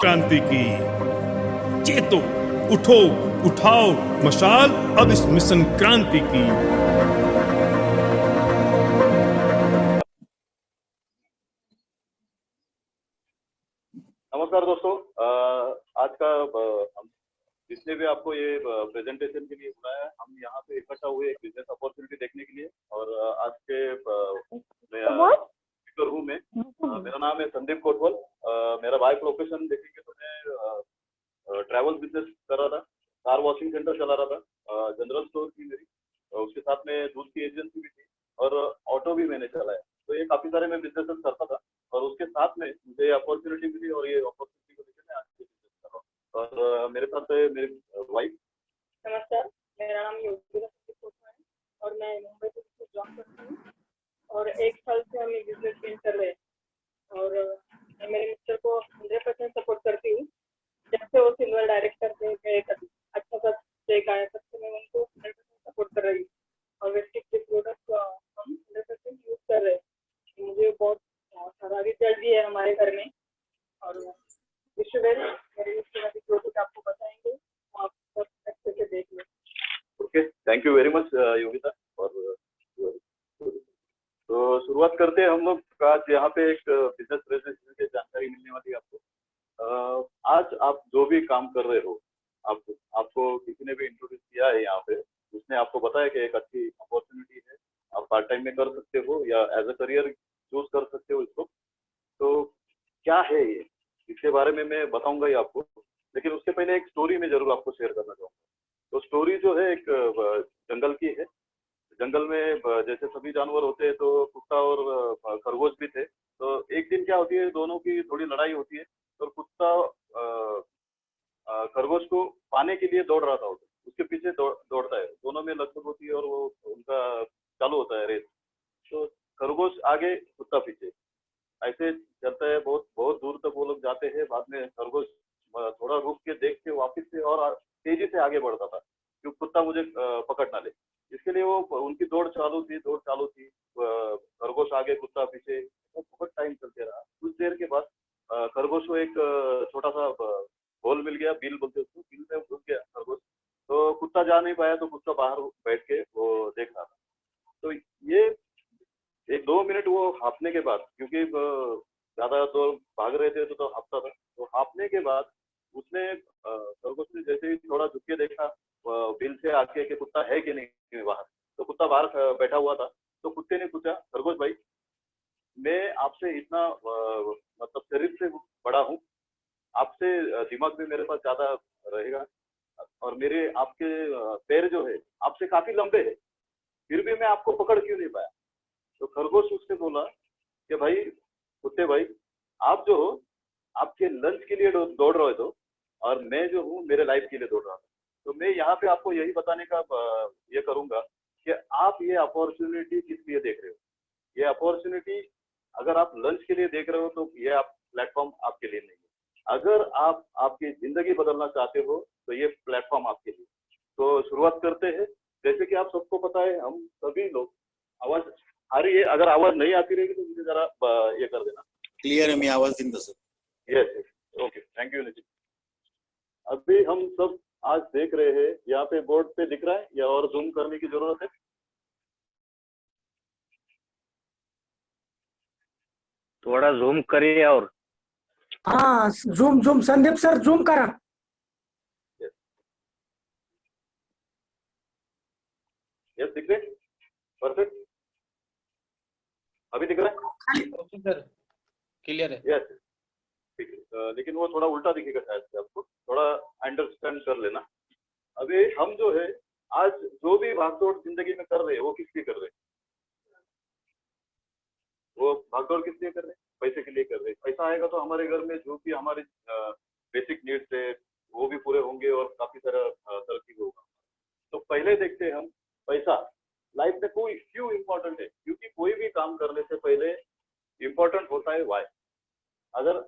क्रांति की। चेतो, उठो, उठाओ मशाल अब इस मिशन क्रांति की। नमस्कार दोस्तों, आज का हम जिसने भी आपको ये प्रेजेंटेशन के लिए बुलाया है, हम यहाँ पे इकट्ठा हुए एक बिजनेस अपॉर्चुनिटी देखने के लिए। और आज के स्पीकर हूँ मैं। मेरा नाम है संदीप कोटवाल। मेरा बाय प्रोफेशन देखेंगे तो मैं ट्रैवल बिजनेस कर रहा था, कार वॉशिंग सेंटर चला रहा था, जनरल स्टोर थी मेरी, उसके साथ में दूध की एजेंसी भी थी और ऑटो भी मैंने चलाया। तो ये काफी सारे मैं बिजनेस करता था और उसके साथ में मुझे अपॉर्चुनिटी मिली और ये अपॉर्चुनिटी को लेकर मैं आज बिजनेस कर रहा हूँ। और मेरे साथ है मेरी वाइफ। नमस्कार, मेरा नाम योगिता है और मैं मुंबई से जॉब करती हूँ और 1 साल से हम ये बिजनेस में कर रहे हैं और मैं मेरे मिस्टर को 100% सपोर्ट करती हूँ। जब से वो सिल्वर डायरेक्ट करते हैं अच्छा सा चेक आया तब से मैं उनको 100% सपोर्ट कर रही हूँ और वेस्टिक के प्रोडक्ट हम 100% यूज कर रहे हैं। मुझे बहुत सारा रिजल्ट भी है हमारे घर में और विश्ववेल मेरे मिस्टर अभी जो कुछ आपको बताएंगे वो आप सब अच्छे से देख लें। Okay, thank you very much Yogita. और तो शुरुआत करते हैं हम लोग। आज यहाँ पे एक बिजनेस प्रेजेंटेशन की जानकारी मिलने वाली है आपको। आज आप जो भी काम कर रहे हो, आपको किसी ने भी इंट्रोड्यूस किया है यहाँ पे, उसने आपको बताया कि एक अच्छी अपॉर्चुनिटी है, आप पार्ट टाइम में कर सकते हो या एज अ करियर चूज कर सकते हो इसको। तो क्या है ये, इसके बारे में मैं बताऊंगा ही आपको, लेकिन उससे पहले एक स्टोरी में जरूर आपको शेयर करना चाहूंगा। तो स्टोरी जो है एक जंगल की है। जंगल में जैसे सभी जानवर होते हैं तो कुत्ता और खरगोश भी थे। तो एक दिन क्या होती है, दोनों की थोड़ी लड़ाई होती है। तो कुत्ता खरगोश को पाने के लिए दौड़ रहा था, उसके पीछे दौड़ता है, दोनों में लगभग होती है और वो उनका चालू होता है रेस। तो खरगोश आगे, कुत्ता पीछे, ऐसे चलता है। बहुत बहुत दूर तक वो लोग जाते हैं। बाद में खरगोश थोड़ा रुक के देख के वापिस से और तेजी से आगे बढ़ता था, क्योंकि कुत्ता मुझे पकड़ ना ले। इसके लिए वो उनकी दौड़ चालू थी। खरगोश आगे, कुत्ता पीछे, वो बहुत टाइम चलते रहा। कुछ देर के बाद खरगोश को एक छोटा सा होल मिल गया, बिल बोलते उसको, बिल में घुस गया खरगोश। तो कुत्ता जा नहीं पाया, तो कुत्ता बाहर बैठ के वो देख रहा था। तो ये 1-2 मिनट वो हाँफने के बाद, क्योंकि ज्यादा तो भाग रहे थे तो हाँफता था, तो हाँफने के बाद उसने खरगोश ने जैसे ही थोड़ा झुक के देखा बिल से आके कि कुत्ता है कि नहीं बाहर, तो कुत्ता बाहर बैठा हुआ था। तो कुत्ते ने पूछा, खरगोश भाई, मैं आपसे इतना मतलब शरीर से बड़ा हूँ, आपसे दिमाग भी मेरे पास ज्यादा रहेगा और मेरे आपके पैर जो है आपसे काफी लंबे है, फिर भी मैं आपको पकड़ क्यों नहीं पाया। तो खरगोश उससे बोला कि भाई, कुत्ते भाई, आप जो हो, आपके लंच के लिए दौड़ रहे हो और मैं जो हूँ मेरे लाइफ के लिए दौड़ रहा था। तो मैं यहाँ पे आपको यही बताने का ये करूंगा कि आप ये अपॉर्चुनिटी किस लिए देख रहे हो। ये अपॉर्चुनिटी अगर आप लंच के लिए देख रहे हो तो ये आप प्लेटफॉर्म आपके लिए नहीं है। अगर आप आपकी जिंदगी बदलना चाहते हो तो ये प्लेटफॉर्म आपके लिए। तो शुरुआत करते हैं। जैसे कि आप सबको पता है, हम सभी लोग, आवाज आ रही है? अगर आवाज नहीं आती रहेगी तो मुझे जरा ये कर देना। क्लियर है, मैं आवाज दिन sir. Yes, okay, thank you Nitin. अभी हम सब आज देख रहे हैं, यहाँ पे बोर्ड पे दिख रहा है या और जूम करने की जरूरत है? थोड़ा जूम करिए। और हाँ, जूम संदीप सर, जूम करा। यस, दिख रहे? परफेक्ट, अभी दिख रहा है? ओके सर, क्लियर है। यस, ठीक है। लेकिन वो थोड़ा उल्टा दिखेगा शायद से, आपको थोड़ा अंडरस्टैंड कर लेना। अभी हम जो है आज जो भी भागदौड़ जिंदगी में कर रहे हैं, वो किस लिए कर रहे हैं? वो भागदौड़ किस लिए कर रहे हैं? पैसे के लिए कर रहे हैं। पैसा आएगा तो हमारे घर में जो भी हमारे बेसिक नीड्स है वो भी पूरे होंगे और काफी सारा तरक्की होगा। तो पहले देखते हैं हम, पैसा लाइफ में कोई क्यों इम्पोर्टेंट है? क्योंकि कोई भी काम करने से पहले इम्पोर्टेंट होता है वाई। अगर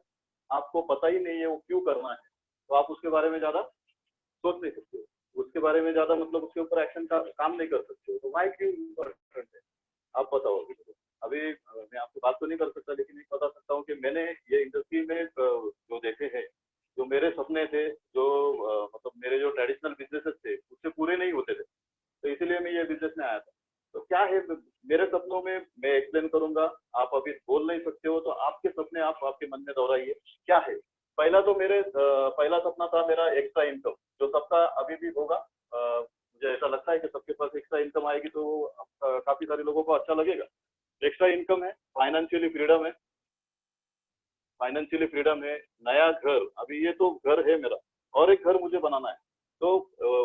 आपको पता ही नहीं है वो क्यों करना है तो आप उसके बारे में ज्यादा सोच नहीं सकते हो, उसके बारे में ज्यादा मतलब उसके ऊपर एक्शन का काम नहीं कर सकते हो। तो वाई क्यों इम्पोर्टेंट है आप बताओ। अभी मैं आपसे बात तो नहीं कर सकता, लेकिन एक बता सकता हूँ कि मैंने ये इंडस्ट्री में जो देखे हैं मेरे सपने थे, जो मतलब मेरे जो ट्रेडिशनल बिजनेसेस थे उससे पूरे नहीं होते थे, तो इसीलिए मैं ये बिजनेस में आया था। तो क्या है मेरे सपनों में, मैं एक्सप्लेन करूंगा, आप अभी बोल नहीं सकते हो तो आपके सपने आप आपके मन में दोहराइए क्या है। पहला तो पहला सपना था मेरा एक्स्ट्रा इनकम, जो सबका अभी भी होगा। मुझे ऐसा लगता है कि सबके पास एक्स्ट्रा इनकम आएगी तो काफी सारे लोगों को अच्छा लगेगा। एक्स्ट्रा इनकम है, फाइनेंशियली फ्रीडम है, फाइनेंशियली फ्रीडम है, नया घर, अभी ये तो घर है मेरा, और एक घर मुझे बनाना है। तो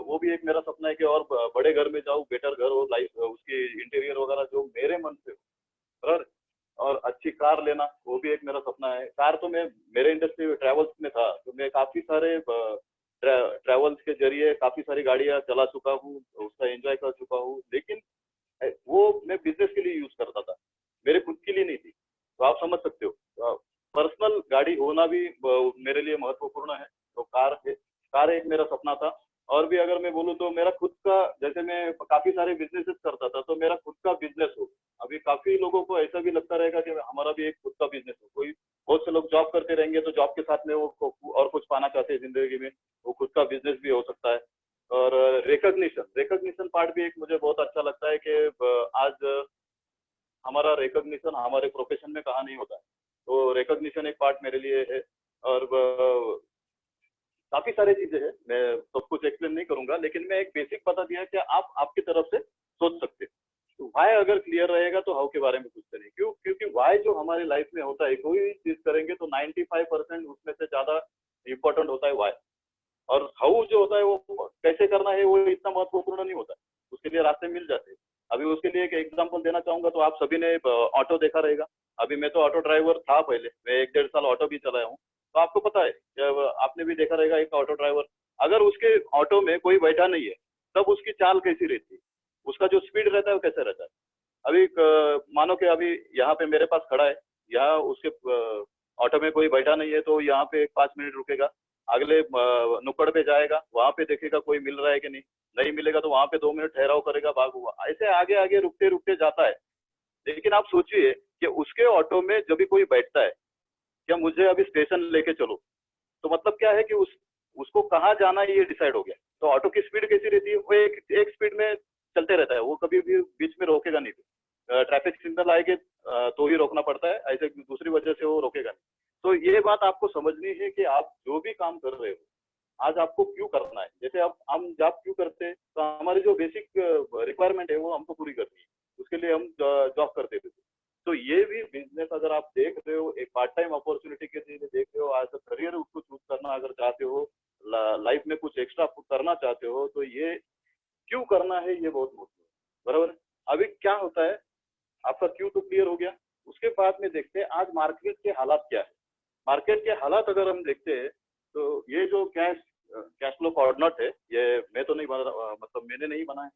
वो भी एक मेरा सपना है कि और बड़े घर में जाऊँ, बेटर घर हो, लाइफ उसकी इंटीरियर वगैरह जो मेरे मन से हो। और अच्छी कार लेना, वो भी एक मेरा सपना है। कार तो मैं, मेरे इंडस्ट्री में ट्रैवल्स में था तो मैं काफी सारे ट्रैवल्स के जरिए काफी सारी गाड़ियां चला चुका हूँ, उसका एंजॉय कर चुका हूँ, लेकिन वो मैं बिजनेस के लिए यूज करता था, मेरे खुद के लिए नहीं थी। तो आप समझ सकते हो, पर्सनल गाड़ी होना भी मेरे लिए महत्वपूर्ण है। तो कार एक मेरा सपना था। और भी अगर मैं बोलूँ तो मेरा खुद का, जैसे मैं काफी सारे बिजनेसेस करता था, तो मेरा खुद का बिजनेस हो। अभी काफी लोगों को ऐसा भी लगता रहेगा कि हमारा भी एक खुद का बिजनेस हो। कोई, बहुत से लोग जॉब करते रहेंगे तो जॉब के साथ में वो और कुछ पाना चाहते हैं जिंदगी में, वो खुद का बिजनेस भी हो सकता है। और रिकॉग्निशन पार्ट भी एक मुझे बहुत अच्छा लगता है कि आज हमारा रिकॉग्निशन हमारे प्रोफेशन में कहाँ नहीं होता है, तो रिकॉग्निशन एक पार्ट मेरे लिए है। और काफी सारी चीजें हैं, मैं सब कुछ एक्सप्लेन नहीं करूंगा, लेकिन मैं एक बेसिक बता दिया कि आप आपकी तरफ से सोच सकते हैं। तो वाई अगर क्लियर रहेगा तो हाउ के बारे में कुछ करें, क्योंकि वाई जो हमारी लाइफ में होता है, कोई भी चीज करेंगे तो 95% उसमें से ज्यादा इंपॉर्टेंट होता है वाई। और हाउ जो होता है वो कैसे करना है वो इतना महत्वपूर्ण नहीं होता है, उसके लिए रास्ते मिल जाते हैं। अभी उसके लिए एक एग्जांपल देना चाहूंगा, तो आप सभी ने ऑटो देखा रहेगा। अभी मैं तो ऑटो ड्राइवर था पहले, मैं 1-1.5 साल ऑटो भी चलाया हूँ, तो आपको पता है, जब आपने भी देखा रहेगा एक ऑटो ड्राइवर, अगर उसके ऑटो में कोई बैठा नहीं है तब उसकी चाल कैसी रहती है, उसका जो स्पीड रहता है वो कैसे रहता है। अभी मानो कि अभी यहाँ पे मेरे पास खड़ा है, यहाँ उसके ऑटो में कोई बैठा नहीं है, तो यहाँ पे 5 मिनट रुकेगा, अगले नुक्कड़ पे जाएगा, वहां पे देखेगा कोई मिल रहा है कि नहीं, नहीं मिलेगा तो वहां पे 2 मिनट ठहराव करेगा, भाग हुआ, ऐसे आगे आगे रुकते रुकते जाता है। लेकिन आप सोचिए कि उसके ऑटो में जब भी कोई बैठता है, क्या मुझे अभी स्टेशन लेके चलो, तो मतलब क्या है कि उसको कहाँ जाना है ये डिसाइड हो गया। तो ऑटो की स्पीड कैसी रहती है, वो एक स्पीड में चलते रहता है, वो कभी भी बीच में रोकेगा नहीं। ट्रैफिक सिग्नल आएंगे तो ही रोकना पड़ता है, ऐसे दूसरी वजह से वो रोकेगा नहीं। तो ये बात आपको समझनी है कि आप जो भी काम कर रहे हो, आज आपको क्यों करना है। जैसे अब हम जॉब क्यों करते हैं, तो हमारी जो बेसिक रिक्वायरमेंट है वो हमको पूरी करनी है, उसके लिए हम जॉब करते थे। तो ये भी बिजनेस अगर आप देख रहे हो, एक पार्ट टाइम अपॉर्चुनिटी के लिए देख रहे हो, एज अ करियर उसको चूज करना अगर चाहते हो, लाइफ में कुछ एक्स्ट्रा करना चाहते हो, तो ये क्यों करना है ये बहुत मुश्किल है, बराबर है। अभी क्या होता है, आपका क्यों तो क्लियर हो गया, उसके बाद में देखते हैं आज मार्केट के हालात क्या है। मार्केट के हालात अगर हम देखते हैं, तो ये जो कैश फ्लो कोऑर्डिनेट है, ये मैं तो नहीं बना, मतलब मैंने नहीं बना है,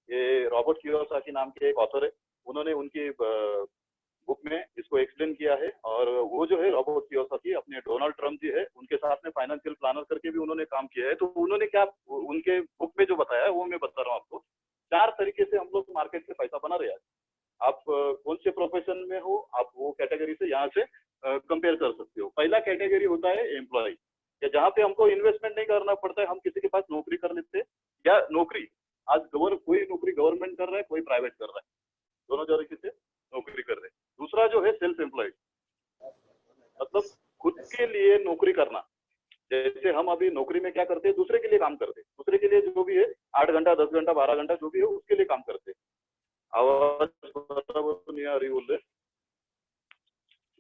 ये रॉबर्ट कियोसाकी नाम के एक ऑथर है, उन्होंने उनकी बुक में इसको एक्सप्लेन किया है। और वो जो है रॉबर्ट कियोसाकी, अपने डोनाल्ड ट्रम्प जी है उनके साथ में फाइनेंशियल प्लानर करके भी उन्होंने काम किया है। तो उन्होंने क्या उनके बुक में जो बताया है वो मैं बता रहा हूँ आपको। 4 तरीके से हम लोग मार्केट से पैसा बना रहे हैं। आप कौन से प्रोफेशन में हो, आप वो कैटेगरी से यहाँ से कंपेयर कर सकते हो। पहला कैटेगरी होता है एम्प्लॉय, जहाँ पे हमको इन्वेस्टमेंट नहीं करना पड़ता है, हम किसी के पास नौकरी कर लेते हैं, या नौकरी आज कोई नौकरी गवर्नमेंट कर रहा है, कोई प्राइवेट कर रहा है, दोनों तरीके से नौकरी कर रहे हैं। दूसरा जो है सेल्फ एम्प्लॉयड, मतलब खुद के लिए नौकरी करना। जैसे हम अभी नौकरी में क्या करते हैं, दूसरे के लिए काम करते हैं, दूसरे के लिए जो भी है 8 घंटा 10 घंटा 12 घंटा जो भी है उसके लिए काम करते हैं। आवाज बराबर तो नहीं आ रही बोल रहे?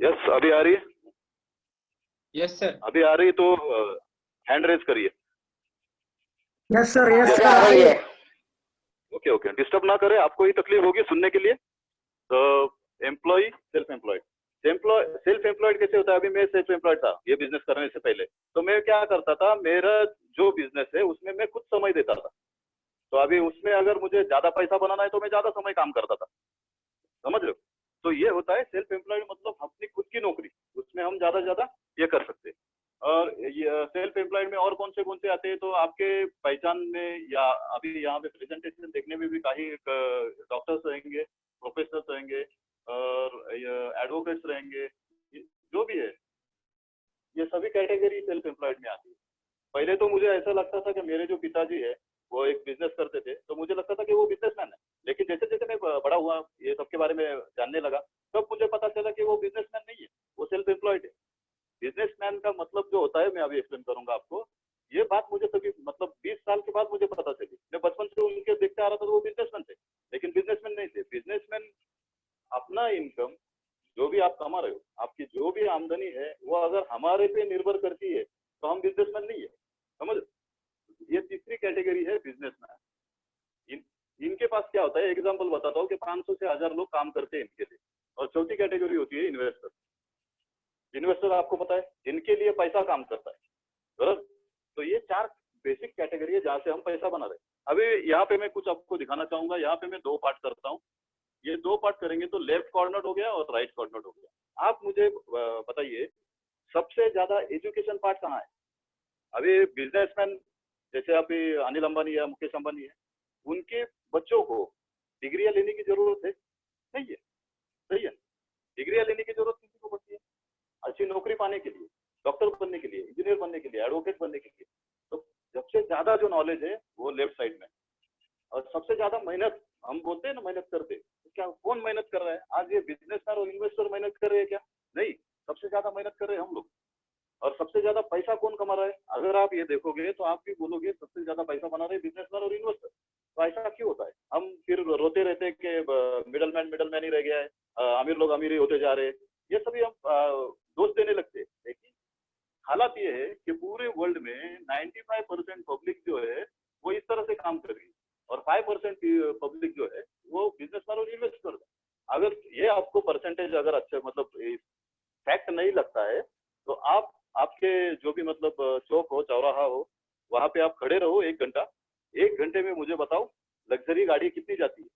यस, अभी आ रही है? Yes sir. अभी आ रही तो हैंड रेज करिए। Yes sir, yes sir. Okay okay, disturb ना करें, आपको ही तकलीफ होगी सुनने के लिए। तो employ, self employed. Self employed कैसे होता है, अभी मैं सेल्फ एम्प्लॉयड था ये बिजनेस करने से पहले, तो मैं क्या करता था, मेरा जो बिजनेस है उसमें मैं खुद समय देता था। तो अभी उसमें अगर मुझे ज्यादा पैसा बनाना है तो मैं ज्यादा समय काम करता था, समझ रहे हो। तो ये होता है सेल्फ एम्प्लॉयड, मतलब अपनी खुद की नौकरी, उसमें हम ज्यादा ज्यादा ये कर सकते हैं। और ये सेल्फ एम्प्लॉयड में और कौन से आते हैं, तो आपके पहचान में, या अभी यहाँ पे प्रेजेंटेशन देखने में भी कई डॉक्टर्स रहेंगे, प्रोफेसर्स रहेंगे, और एडवोकेट्स रहेंगे, जो भी है, ये सभी कैटेगरी सेल्फ एम्प्लॉयड में आती है। पहले तो मुझे ऐसा लगता था कि मेरे जो पिताजी है वो एक बिजनेस करते थे, तो मुझे लगता था कि वो बिजनेसमैन है। लेकिन जैसे जैसे मैं बड़ा हुआ, ये सबके बारे में जानने लगा, तब मुझे पता चला कि वो बिजनेसमैन नहीं है, वो सेल्फ एम्प्लॉयड है। बिजनेसमैन का मतलब जो होता है, मैं अभी एक्सप्लेन करूंगा आपको। ये बात मुझे तभी मतलब 20 साल के बाद मुझे पता चली। मैं बचपन से उनके देखते आ रहा था तो वो बिजनेसमैन थे, लेकिन बिजनेसमैन नहीं थे। बिजनेसमैन अपना इनकम जो भी आप कमा रहे हो, आपकी जो भी आमदनी है, वो अगर हमारे पे निर्भर करती है तो हम बिजनेसमैन नहीं है। समझ, ये तीसरी कैटेगरी है बिजनेसमैन। इनके पास क्या होता है, एग्जांपल बताता हूँ कि 500 से 1000 लोग काम करते हैं इनके लिए। और चौथी कैटेगरी होती है इन्वेस्टर। इन्वेस्टर आपको पता है, जिनके लिए पैसा काम करता है, बराबर। तो ये 4 बेसिक कैटेगरी है जहाँ से हम पैसा बना रहे हैं। अभी यहाँ पे मैं कुछ आपको दिखाना चाहूंगा। यहाँ पे मैं 2 पार्ट करता हूँ। ये 2 पार्ट करेंगे तो लेफ्ट कॉर्नर हो गया और राइट कॉर्नर हो गया। आप मुझे बताइए, सबसे ज्यादा एजुकेशन पार्ट कहाँ है? अभी बिजनेसमैन जैसे अभी अनिल अंबानी है, मुकेश अंबानी है, उनके बच्चों को डिग्रियां लेने की जरूरत है? नहीं है, सही है। डिग्रियां लेने की जरूरत किसी को पड़ती है अच्छी नौकरी पाने के लिए, डॉक्टर बनने के लिए, इंजीनियर बनने के लिए, एडवोकेट बनने के लिए। तो सबसे ज्यादा जो नॉलेज है वो लेफ्ट साइड में। और सबसे ज्यादा मेहनत, हम बोलते हैं ना मेहनत करते, तो क्या कौन मेहनत कर रहा है आज? ये बिजनेसमैन और इन्वेस्टर मेहनत कर रहे हैं क्या? नहीं, सबसे ज्यादा मेहनत कर रहे हैं हम लोग। और सबसे ज्यादा पैसा कौन कमा रहा है? अगर आप ये देखोगे तो आप भी बोलोगे सबसे ज्यादा पैसा बना रहे हैं बिजनेसमैन और इन्वेस्टर। तो ऐसा क्यों होता है? हम फिर रोते रहते हैं कि मिडलमैन ही रह गया है, अमीर लोग अमीर ही होते जा रहे हैं। ये सभी हम दोष देने लगते हैं। लेकिन हालात ये है कि पूरे वर्ल्ड में 95% पब्लिक जो है वो इस तरह से काम कर रही है, और 5% पब्लिक जो है वो बिजनेसमैन और इन्वेस्टर है। अगर ये आपको परसेंटेज अगर अच्छे मतलब फैक्ट नहीं लगता है, तो आप आपके जो भी मतलब चौक हो, चौराहा हो, वहां पे आप खड़े रहो 1 घंटा। 1 घंटे में मुझे बताओ लग्जरी गाड़ी कितनी जाती है?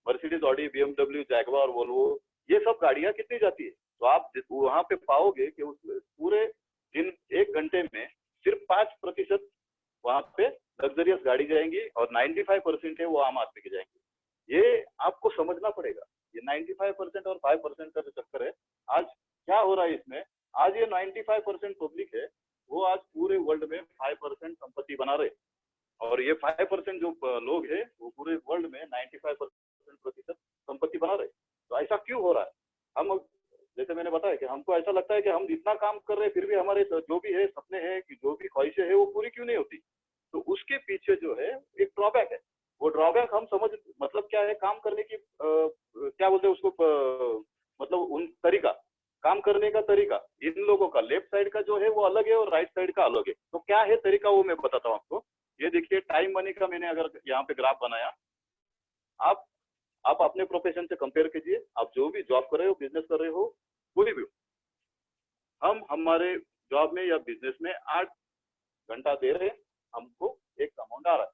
Mercedes, Audi, BMW, Jaguar, Volvo, ये सब गाड़ियां कितनी जाती है? तो आप वहां पे पाओगे कि उस पूरे दिन 1 घंटे में सिर्फ 5% वहां पे लग्जरियस गाड़ी जाएंगी और 95% है वो आम आदमी की जाएंगी। ये आपको समझना पड़ेगा। ये 95% और 5% का जो चक्कर है, आज क्या हो रहा है इसमें? आज ये 95% पब्लिक है, वो आज पूरे वर्ल्ड में 5% संपत्ति बना रहे, और ये 5% जो लोग हैं वो पूरे वर्ल्ड में 95% संपत्ति बना रहे। तो ऐसा क्यों हो रहा है? हम जैसे मैंने बताया कि हमको ऐसा लगता है कि हम इतना काम कर रहे हैं, फिर भी हमारे जो भी है सपने हैं, कि जो भी ख्वाहिशें हैं वो पूरी क्यों नहीं होती? तो उसके पीछे जो है एक ड्रॉबैक है। वो ड्रॉबैक हम समझ, मतलब क्या है, काम करने की क्या बोलते हैं उसको, मतलब उन तरीका, काम करने का तरीका इन लोगों का लेफ्ट साइड का जो है वो अलग है और राइट साइड का अलग है। तो क्या है तरीका, वो मैं बताता हूँ आपको। ये देखिए, टाइम मनी का मैंने अगर यहाँ पे ग्राफ बनाया, आप अपने प्रोफेशन से कंपेयर कीजिए। आप जो भी जॉब कर रहे हो, बिजनेस कर रहे हो, कोई भी हो, हम हमारे जॉब में या बिजनेस में 8 घंटा दे रहे हैं, हमको एक अमाउंट आ रहा है।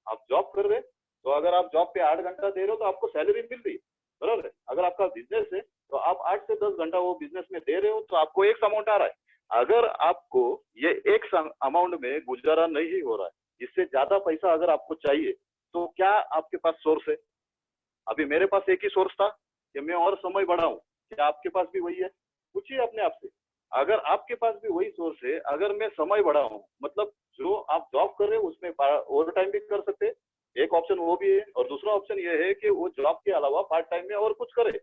आप जॉब कर रहे हैं, तो अगर आप जॉब पे 8 घंटा दे रहे हो तो आपको सैलरी मिल रही है, बराबर है। अगर आपका बिजनेस है तो आप 8 से 10 घंटा वो बिजनेस में दे रहे हो तो आपको एक अमाउंट आ रहा है। अगर आपको ये एक अमाउंट में गुजारा नहीं हो रहा है, इससे ज्यादा पैसा अगर आपको चाहिए, तो क्या आपके पास सोर्स है? अभी मेरे पास एक ही सोर्स था कि मैं और समय बढ़ाऊं। क्या आपके पास भी वही है? पूछिए अपने आप से। अगर आपके पास भी वही सोर्स है, अगर मैं समय बढ़ाऊं, मतलब जो आप जॉब कर रहे हो उसमें ओवर टाइम भी कर सकते हैं, एक ऑप्शन वो भी है। और दूसरा ऑप्शन ये है कि वो जॉब के अलावा पार्ट टाइम में और कुछ करे।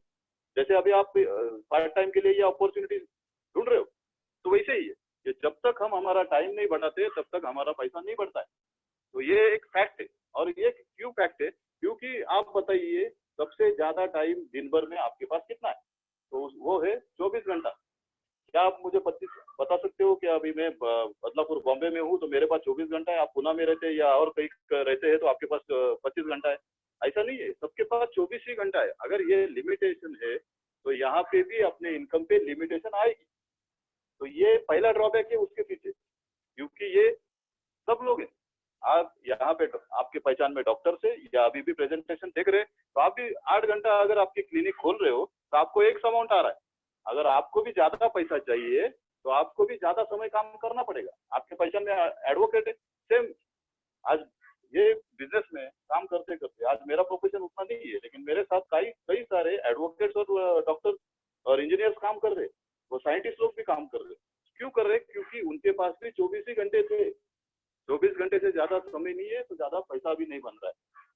जैसे अभी आप पार्ट टाइम के लिए ये अपॉर्चुनिटी ढूंढ रहे हो, तो वैसे ही है कि जब तक हम हमारा टाइम नहीं बढ़ाते तब तक हमारा पैसा नहीं बढ़ता है। तो ये एक फैक्ट है। और ये क्यों फैक्ट है? क्योंकि आप बताइए, सबसे ज्यादा टाइम दिन भर में आपके पास कितना है? तो वो है 24 घंटा। क्या आप मुझे 25 बता सकते हो कि अभी मैं बदलापुर बॉम्बे में हूँ तो मेरे पास 24 घंटा है, आप पुणे में रहते हैं या और कहीं रहते हैं तो आपके पास 25 घंटा है? ऐसा नहीं है, सबके पास 24 ही घंटा है। अगर ये लिमिटेशन है तो यहाँ पे भी अपने इनकम पे लिमिटेशन आएगी। तो ये पहला ड्रॉबैक है उसके पीछे, क्योंकि ये सब लोग हैं। आप यहाँ पे आपके पहचान में डॉक्टर से या अभी भी प्रेजेंटेशन देख रहे हैं, तो आप भी 8 घंटा अगर आपकी क्लिनिक खोल रहे हो तो आपको एक अमाउंट आ रहा है। अगर आपको भी ज्यादा पैसा चाहिए तो आपको भी ज्यादा समय काम करना पड़ेगा। आपके पहचान में एडवोकेट है, सेम। आज ये बिजनेस में काम करते करते, आज मेरा प्रोफेशन उतना नहीं है, लेकिन मेरे साथ कई सारे एडवोकेट्स और डॉक्टर और इंजीनियर्स काम कर रहे, वो साइंटिस्ट लोग भी काम कर रहे। क्यों कर रहे? क्योंकि उनके पास भी 24 ही घंटे थे। 24 घंटे से ज्यादा समय नहीं है तो ज्यादा पैसा भी नहीं बन रहा है,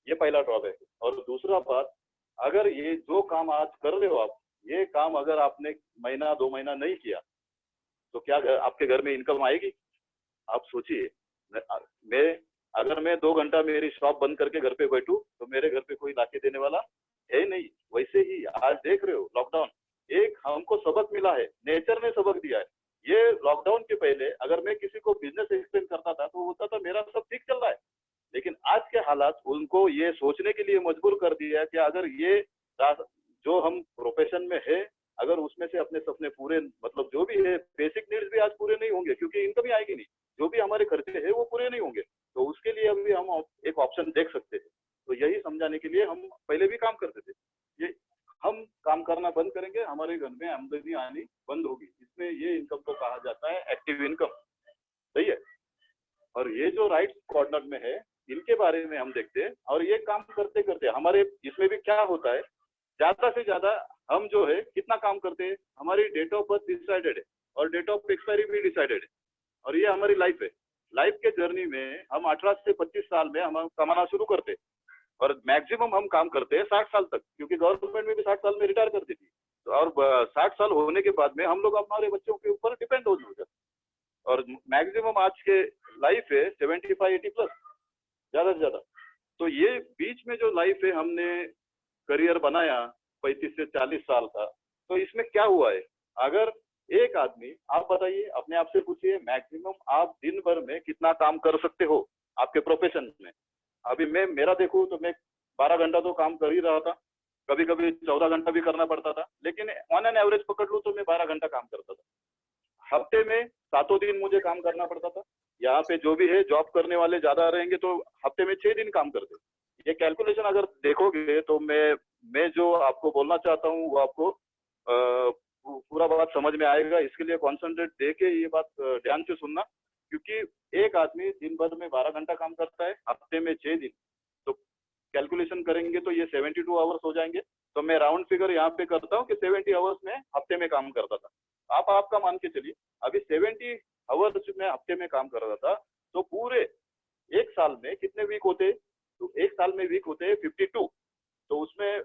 ये पहला ड्रॉबैक है। और दूसरा बात, अगर ये जो काम आज कर रहे हो आप, ये काम अगर आपने महीना 2 महीना नहीं किया तो क्या आपके घर में इनकम आएगी? आप सोचिए। अगर मैं 2 घंटा मेरी शॉप बंद करके घर पे बैठूं तो मेरे घर पे कोई लाके देने वाला है नहीं। वैसे ही आज देख रहे हो लॉकडाउन, एक हमको सबक मिला है, नेचर ने सबक दिया है। ये लॉकडाउन के पहले अगर मैं किसी को बिजनेस एक्सप्लेन करता था तो होता था मेरा सब ठीक चल रहा है, लेकिन आज के हालात उनको ये सोचने के लिए मजबूर कर दिया कि अगर ये जो हम प्रोफेशन में है, अगर उसमें से अपने सपने पूरे, मतलब जो भी है बेसिक नीड्स भी आज पूरे नहीं होंगे क्योंकि इनकम ही आएगी नहीं, जो भी हमारे खर्चे हैं वो पूरे नहीं होंगे, तो उसके लिए अभी हम एक ऑप्शन देख सकते हैं। तो यही समझाने के लिए हम पहले भी काम करते थे, ये हम काम करना बंद करेंगे, हमारे घर में आमदनी आनी बंद होगी। इसमें ये इनकम को कहा जाता है एक्टिव इनकम, सही है। और ये जो राइट कॉर्नर में है, इनके बारे में हम देखते हैं। और ये काम करते करते हमारे इसमें भी क्या होता है, ज्यादा से ज्यादा हम जो है कितना काम करते हैं, हमारी डेट ऑफ बर्थ डिसाइडेड है और डेट ऑफ एक्सपायरी भी डिसाइडेड है, और ये हमारी लाइफ है। लाइफ के जर्नी में हम 18 से 25 साल में हम कमाना शुरू करते हैं और मैक्सिमम हम काम करते हैं 60 साल तक, क्योंकि गवर्नमेंट में भी 60 साल में रिटायर करती थी। तो और 60 साल होने के बाद में हम लोग हमारे बच्चों के ऊपर डिपेंड हो जाते हैं, और मैक्सिमम आज के लाइफ है 75-80 प्लस, ज्यादा से ज्यादा। तो ये बीच में जो लाइफ है, हमने करियर बनाया 35 से 40 साल का, तो इसमें क्या हुआ है? अगर एक आदमी, आप बताइए, अपने आप से पूछिए, मैक्सिमम आप दिन भर में कितना काम कर सकते हो आपके प्रोफेशन में? अभी मैं मेरा देखूं तो मैं 12 घंटा तो काम कर ही रहा था, कभी कभी 14 घंटा भी करना पड़ता था, लेकिन ऑन एन एवरेज पकड़ लूं तो मैं 12 घंटा काम करता था। हफ्ते में 7 दिन मुझे काम करना पड़ता था। यहाँ पे जो भी है जॉब करने वाले ज्यादा रहेंगे तो हफ्ते में 6 दिन काम करते। ये कैलकुलेशन अगर देखोगे तो मैं जो आपको बोलना चाहता हूँ वो आपको पूरा बात समझ में आएगा। इसके लिए कॉन्सेंट्रेट दे के ये बात ध्यान से सुनना, क्योंकि एक आदमी दिन भर में 12 घंटा काम करता है, हफ्ते में 6 दिन, तो कैलकुलेशन करेंगे तो ये 72 आवर्स हो जाएंगे। तो मैं राउंड फिगर यहाँ पे करता हूँ कि 70 आवर्स में हफ्ते में काम करता था। आप आपका मान के चलिए, अभी 70 आवर्स में हफ्ते में काम कर रहा था, तो पूरे एक साल में कितने वीक होते? तो एक साल में वीक होते हैं 52। तो उसमें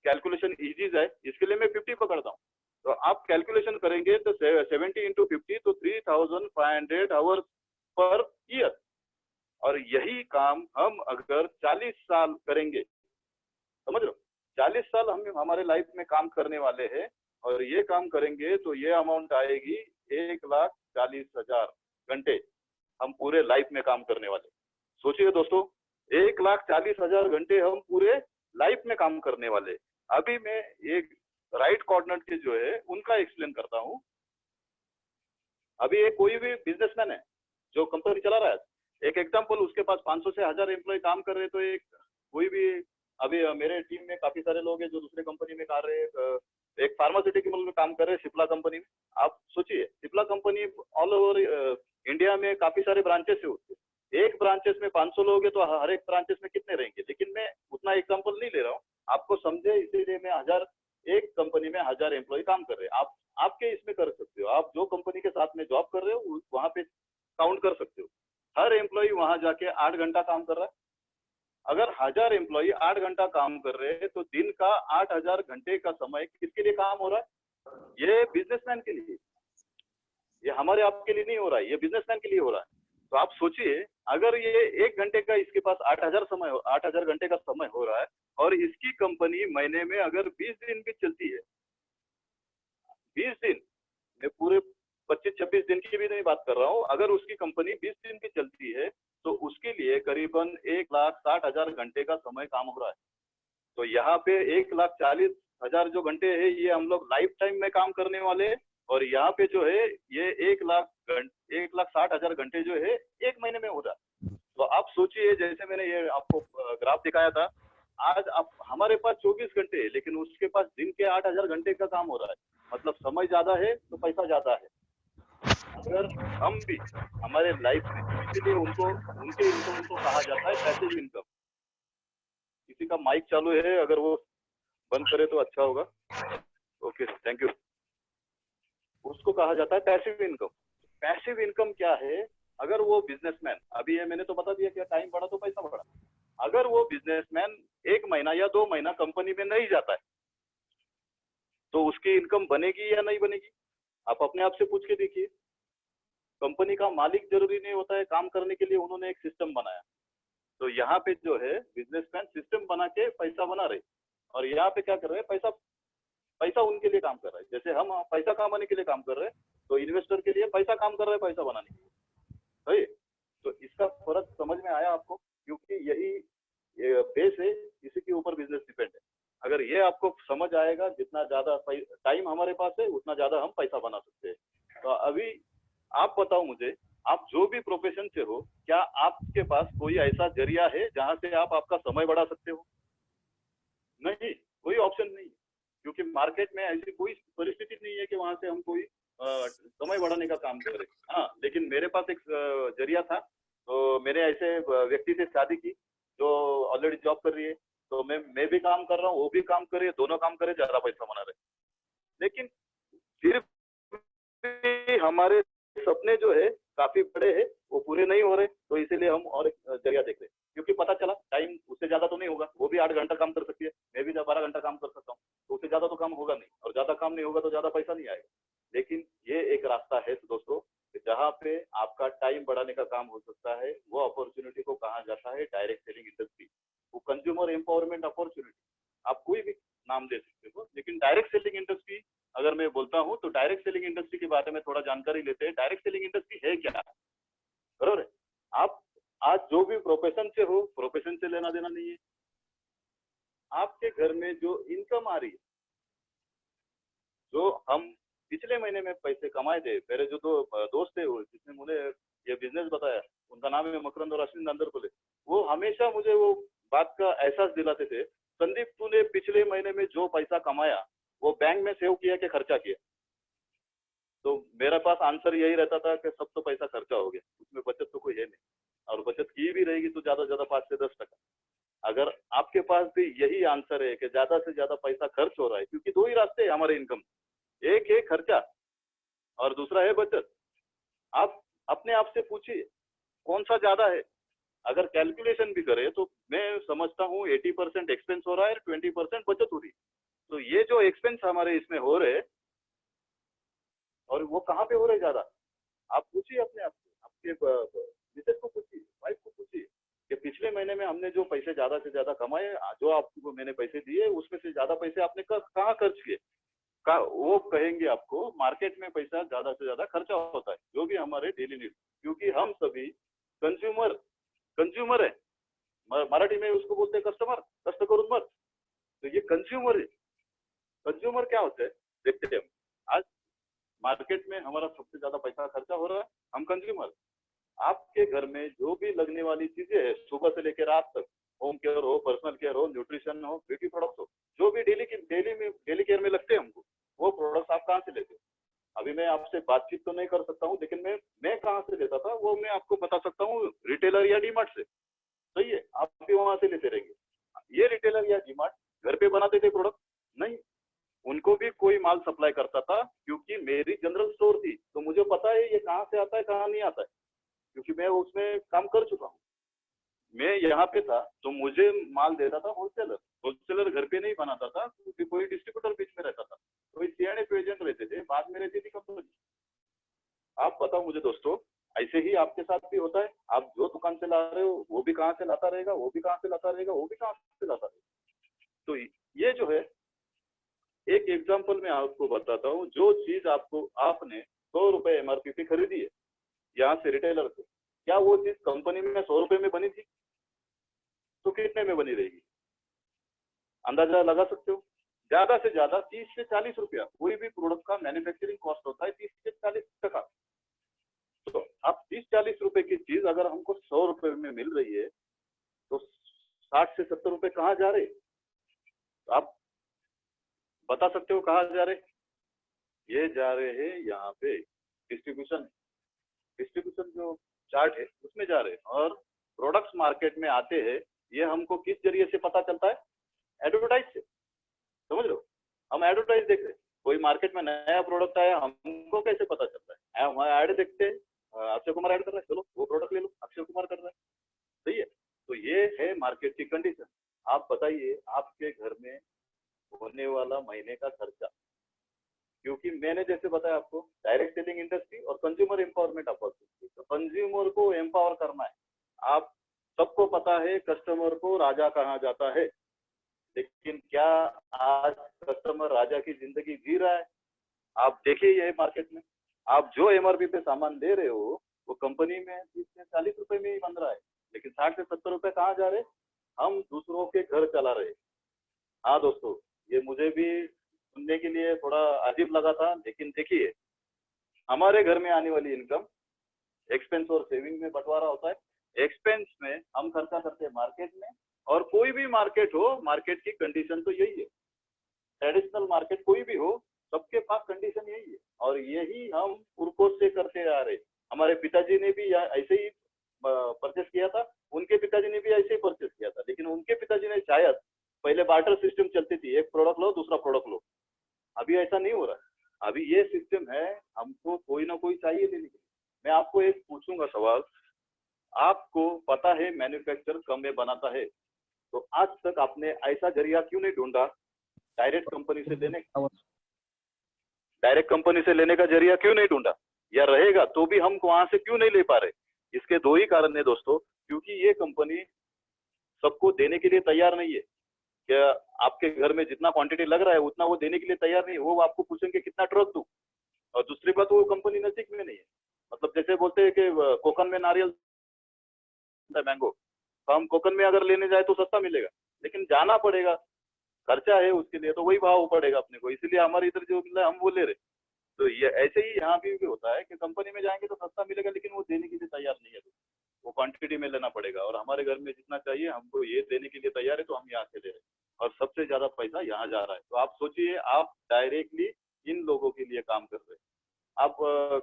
कैलकुलेशन इजी है, इसके लिए मैं 50 पकड़ता हूँ। तो आप कैलकुलेशन करेंगे तो 70 इंटू 50 तो 3500 आवर्स पर ईयर। और यही काम हम अगर 40 साल करेंगे, समझ लो 40 साल हम हमारे लाइफ में काम करने वाले हैं, और ये काम करेंगे तो ये अमाउंट आएगी 1,40,000 घंटे हम पूरे लाइफ में काम करने वाले। सोचिए दोस्तों, 1,40,000 घंटे हम पूरे लाइफ में काम करने वाले। अभी मैं एक राइट कॉर्नर के जो है उनका एक्सप्लेन करता हूँ। अभी एक कोई भी बिजनेसमैन है जो कंपनी चला रहा है, एक एग्जांपल, उसके पास 500 से 1000 एम्प्लॉय काम कर रहे हैं, तो एक कोई भी, अभी मेरे टीम में काफी सारे लोग हैं जो दूसरे कंपनी में कर रहे हैं, एक फार्मास्यूटिकल में काम कर रहे हैं, सिप्ला कंपनी में। आप सोचिए, Cipla company all over India में काफी सारे ब्रांचेस है उसके। एक ब्रांचेस में 500 लोग हैं तो हर एक ब्रांचेस में कितने रहेंगे? लेकिन मैं उतना एग्जांपल नहीं ले रहा हूँ, आपको समझे इसीलिए मैं 1000, एक कंपनी में 1000 एम्प्लॉय काम कर रहे हैं। आप आपके इसमें कर सकते हो, आप जो कंपनी के साथ में जॉब कर रहे हो वहां पे काउंट कर सकते हो। हर एम्प्लॉय वहां जाके 8 घंटा काम कर रहा है। अगर 1000 एम्प्लॉय 8 घंटा काम कर रहे हैं तो दिन का 8000 घंटे का समय किसके लिए काम हो रहा है? ये बिजनेसमैन के लिए, ये हमारे आपके लिए नहीं हो रहा है, ये बिजनेसमैन के लिए हो रहा है। तो आप सोचिए, अगर ये 1 घंटे का इसके पास 8000 घंटे का समय हो रहा है, और इसकी कंपनी महीने में अगर 20 दिन भी चलती है, 20 दिन, मैं पूरे 25-26 दिन की भी नहीं बात कर रहा हूँ, अगर उसकी कंपनी 20 दिन की चलती है तो उसके लिए करीबन 1,60,000 घंटे का समय काम हो रहा है। तो यहाँ पे 1,40,000 जो घंटे है ये हम लोग लाइफ टाइम में काम करने वाले हैं, और यहाँ पे जो है ये 1,60,000 घंटे जो है एक महीने में हो रहा है। तो आप सोचिए, जैसे मैंने ये आपको ग्राफ दिखाया था, आज आप हमारे पास 24 घंटे है, लेकिन उसके पास दिन के 8,000 घंटे का काम हो रहा है। मतलब समय ज्यादा है तो पैसा ज्यादा है। अगर हम भी हमारे लाइफ में, इसीलिए उनके इनकम को कहा जाता है पैसिव इनकम। किसी का माइक चालू है, अगर वो बंद करे तो अच्छा होगा। Okay, thank you. उसको कहा जाता है पैसिव इनकम। पैसिव इनकम क्या है? अगर वो बिजनेसमैन, अभी ये मैंने तो बता दिया कि टाइम बढ़ा तो पैसा बढ़ा, अगर वो बिजनेसमैन 1 महीना या 2 महीना कंपनी में नहीं जाता है तो उसकी इनकम बनेगी या नहीं बनेगी? आप अपने आप से पूछ के देखिए। कंपनी का मालिक जरूरी नहीं होता है, काम करने के लिए उन्होंने एक सिस्टम बनाया। तो यहाँ पे जो है बिजनेसमैन सिस्टम बना के पैसा बना रहे, और यहाँ पे क्या कर रहे हैं, पैसा पैसा उनके लिए काम कर रहा है। जैसे हम पैसा कमाने के लिए काम कर रहे हैं, तो इन्वेस्टर के लिए पैसा काम कर रहा है पैसा बनाने के लिए, सही। तो इसका फर्क समझ में आया आपको? क्योंकि यही बेस है, इसी के ऊपर बिजनेस डिपेंड है। अगर ये आपको समझ आएगा, जितना ज्यादा टाइम हमारे पास है उतना ज्यादा हम पैसा बना सकते हैं। तो अभी आप बताओ मुझे, आप जो भी प्रोफेशन से हो, क्या आपके पास कोई ऐसा जरिया है जहां से आप आपका समय बढ़ा सकते हो? नहीं, कोई ऑप्शन नहीं, क्योंकि मार्केट में ऐसी कोई परिस्थिति नहीं है कि वहां से हम कोई समय बढ़ाने का काम करें। हाँ, लेकिन मेरे पास एक जरिया था। तो मैंने ऐसे व्यक्ति से शादी की जो ऑलरेडी जॉब कर रही है, तो मैं भी काम कर रहा हूँ, वो भी काम कर रही है, दोनों काम करे, ज्यादा पैसा बना रहे। लेकिन फिर भी हमारे सपने जो है काफी बड़े हैं, वो पूरे नहीं हो रहे, तो इसीलिए हम और एक जरिया देख रहे हैं। क्योंकि पता चला टाइम उससे ज्यादा तो नहीं होगा, वो भी 8 घंटा काम कर सकती है, मैं भी 12 घंटा काम कर सकता हूँ, तो उससे ज्यादा तो काम होगा नहीं, और ज्यादा काम नहीं होगा तो ज्यादा पैसा नहीं आएगा। लेकिन ये एक रास्ता है दोस्तों, जहाँ पे आपका टाइम बढ़ाने का काम हो सकता है। वो अपॉर्चुनिटी को कहा जाता है डायरेक्ट सेलिंग इंडस्ट्री, वो कंज्यूमर एम्पावरमेंट अपॉर्चुनिटी, आप कोई भी नाम दे सकते हो। लेकिन डायरेक्ट सेलिंग इंडस्ट्री अगर मैं बोलता हूँ, तो डायरेक्ट सेलिंग इंडस्ट्री के बारे में थोड़ा जानकारी लेते हैं। डायरेक्ट सेलिंग इंडस्ट्री है क्या, बरोबर है? आप आज जो भी प्रोफेशन से हो, प्रोफेशन से लेना देना नहीं है। आपके घर में जो इनकम आ रही है, जो हम पिछले महीने में पैसे कमाए थे, मेरे जो दो दोस्त थे, वो जिसने मुझे ये बिजनेस बताया, उनका नाम है मकरंद और अश्विन अंदर बोले, वो हमेशा मुझे वो बात का एहसास दिलाते थे, संदीप तूने पिछले महीने में जो पैसा कमाया वो बैंक में सेव किया कि खर्चा किया? तो मेरे पास आंसर यही रहता था कि सब तो पैसा खर्चा हो गया, उसमें बचत तो कोई है नहीं, और बचत की भी रहेगी तो ज्यादा से ज्यादा 5 से 10%। अगर आपके पास भी यही आंसर है कि ज्यादा से ज्यादा पैसा खर्च हो रहा है, क्योंकि 2 ही रास्ते हैं हमारे इनकम, एक है खर्चा और दूसरा है बचत। आप अपने आप से पूछिए कौन सा ज्यादा है। अगर कैलकुलेशन भी करें तो मैं समझता हूँ 80% एक्सपेंस हो रहा है, 20% बचत हो रही है। तो ये जो एक्सपेंस हमारे इसमें हो रहे, और वो कहाँ पे हो रहे ज्यादा, आप पूछिए अपने आप से, आपके मिसेज को पूछिए, वाइफ को पूछिए कि पिछले महीने में हमने जो पैसे ज्यादा से ज्यादा कमाए, जो आपको मैंने पैसे दिए उसमें से ज्यादा पैसे आपने कहाँ खर्च किए? वो कहेंगे आपको मार्केट में पैसा ज्यादा से ज्यादा खर्चा होता है, जो भी हमारे डेली नीड, क्योंकि हम सभी कंज्यूमर है। मराठी में उसको बोलते हैं कस्टमर, कष्ट करून मत। तो ये कंज्यूमर है। कंज्यूमर क्या होता है देखते हैं, आज मार्केट में हमारा सबसे ज्यादा पैसा खर्चा हो रहा है, हम कंज्यूमर। आपके घर में जो भी लगने वाली चीजें है, सुबह से लेकर रात तक, होम केयर हो, पर्सनल केयर हो, न्यूट्रिशन हो, ब्यूटी प्रोडक्ट्स हो, जो भी डेली केयर में लगते हैं हमको, वो प्रोडक्ट्स आप कहाँ से लेते हो? अभी मैं आपसे बातचीत तो नहीं कर सकता हूँ, लेकिन मैं कहाँ से लेता था वो मैं आपको बता सकता हूँ, रिटेलर या डीमार्ट से। सही है, आप भी वहां से लेते रहेंगे। ये रिटेलर या डीमार्ट घर पे बनाते थे प्रोडक्ट? नहीं, उनको भी कोई माल सप्लाई करता था, क्योंकि मेरी जनरल स्टोर थी, तो मुझे पता है ये कहाँ से आता है कहाँ नहीं आता है, क्योंकि मैं उसमें काम कर चुका हूँ। मैं यहाँ पे था तो मुझे माल देता था होलसेलर घर पे नहीं बनाता था, क्योंकि कोई डिस्ट्रीब्यूटर बीच में रहता था, कोई सीएनएफ एजेंट रहते थे, बाद में रहती थी कंपनी। आप बताओ मुझे दोस्तों, ऐसे ही आपके साथ भी होता है? आप जो दुकान से ला रहे हो वो भी कहाँ से लाता रहेगा, वो भी कहाँ से लाता रहेगा, वो भी कहाँ से लाता रहेगा। तो ये जो है, एक एग्जाम्पल मैं आपको बताता हूँ। जो चीज आपने 100 रुपए एमआरपी पे खरीदी है यहाँ से रिटेलर से, क्या वो चीज कंपनी में 100 रुपए में बनी थी? तो कितने में बनी रहेगी, अंदाजा लगा सकते हो? ज्यादा से ज्यादा 30 से 40 रुपया। कोई भी प्रोडक्ट का मैन्युफैक्चरिंग कॉस्ट होता है 30 से 40%। तो आप 30-40 रुपए की चीज अगर हमको 100 रुपए में मिल रही है, तो 60 से 70 रुपए कहाँ जा रहे? आप बता सकते हो कहाँ जा रहे? ये जा रहे हैं यहाँ पे डिस्ट्रीब्यूशन जो चार्ट है उसमें जा रहे हैं। और प्रोडक्ट्स मार्केट में आते हैं, ये हमको किस जरिए से पता चलता है? एडवर्टाइज से। समझ रहे हो? हम एडवर्टाइज देख रहे हैं, कोई मार्केट में नया प्रोडक्ट आया, हमको कैसे पता चलता है? हम ऐड देखते हैं, अक्षय कुमार ऐड कर रहे हैं, चलो है मार्केट की कंडीशन। आप बताइए आपके घर में होने वाला महीने का खर्चा, क्योंकि मैंने जैसे बताया आपको डायरेक्ट सेलिंग इंडस्ट्री और कंज्यूमर एम्पावरमेंट अपॉर्चुनिटी, तो कंज्यूमर को एम्पावर करना है। आप सबको पता है कस्टमर को राजा कहा जाता है, लेकिन क्या आज कस्टमर राजा की जिंदगी जी रहा है? आप देखिए ये मार्केट में आप जो एमआरपी पे सामान दे रहे हो वो कंपनी में 30 से 40 रुपए में ही बन रहा है, लेकिन 60 से 70 रुपए कहाँ जा रहे? हम दूसरों के घर चला रहे। हाँ दोस्तों, ये मुझे भी सुनने के लिए थोड़ा अजीब लगा था, लेकिन देखिए हमारे घर में आने वाली इनकम एक्सपेंस और सेविंग में बंटवारा होता है। एक्सपेंस में हम खर्चा करते हैं मार्केट में, और कोई भी मार्केट हो, मार्केट की कंडीशन तो यही है। ट्रेडिशनल मार्केट कोई भी हो, सबके पास कंडीशन यही है, और यही हम पुरखों से करते आ रहे। हमारे पिताजी ने भी ऐसे ही परचेस किया था, उनके पिताजी ने भी ऐसे ही परचेस किया था, लेकिन उनके पिताजी ने शायद पहले बार्टर सिस्टम चलती थी, एक प्रोडक्ट लो दूसरा प्रोडक्ट लो। अभी ऐसा नहीं हो रहा। अभी ये सिस्टम है, हमको कोई ना कोई चाहिए लेने के लिए। मैं आपको एक पूछूंगा सवाल, आपको पता है मैन्युफैक्चर कम में बनाता है, तो आज तक आपने ऐसा जरिया क्यों नहीं ढूंढा डायरेक्ट कंपनी से लेने का? डायरेक्ट कंपनी से लेने का जरिया क्यों नहीं ढूंढा? या रहेगा तो भी हम वहां से क्यों नहीं ले पा रहे? इसके दो ही कारण है दोस्तों, क्योंकि ये कंपनी सबको देने के लिए तैयार नहीं है। क्या आपके घर में जितना क्वांटिटी लग रहा है उतना वो देने के लिए तैयार नहीं है। वो आपको पूछेंगे कितना ट्रक दूं, और दूसरी बात वो कंपनी नजदीक में नहीं है। मतलब जैसे बोलते हैं कि कोकन में नारियल मैंगो, तो हम कोकन में अगर लेने जाए तो सस्ता मिलेगा, लेकिन जाना पड़ेगा, खर्चा है उसके लिए, तो वही भाव पड़ेगा अपने को। इसलिए हमारे इधर जो मिल रहा है हम वो ले रहे। तो ये ऐसे ही यहाँ भी होता है कि कंपनी में जाएंगे तो सस्ता मिलेगा, लेकिन वो देने के लिए तैयार नहीं है, वो क्वांटिटी में लेना पड़ेगा। और हमारे घर में जितना चाहिए हमको ये देने के लिए तैयार है, तो हम यहाँ से ले रहे हैं, और सबसे ज्यादा पैसा यहाँ जा रहा है। तो आप सोचिए, आप डायरेक्टली इन लोगों के लिए काम कर रहे हैं। आप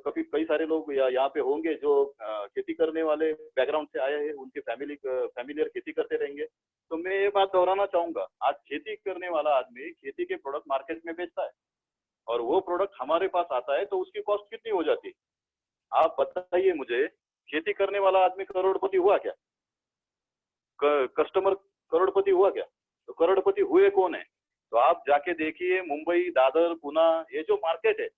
कभी कई सारे लोग यहाँ पे होंगे जो खेती करने वाले बैकग्राउंड से आए हैं, उनके फैमिलियर खेती करते रहेंगे। तो मैं ये बात दोहराना चाहूंगा, आज खेती करने वाला आदमी खेती के प्रोडक्ट मार्केट में बेचता है, और वो प्रोडक्ट हमारे पास आता है, तो उसकी कॉस्ट कितनी हो जाती है? आप बताइए मुझे, खेती करने वाला आदमी करोड़पति हुआ क्या? कस्टमर करोड़पति हुआ क्या? तो करोड़पति हुए कौन है? तो आप जाके देखिए मुंबई, दादर, पुणे, ये जो मार्केट है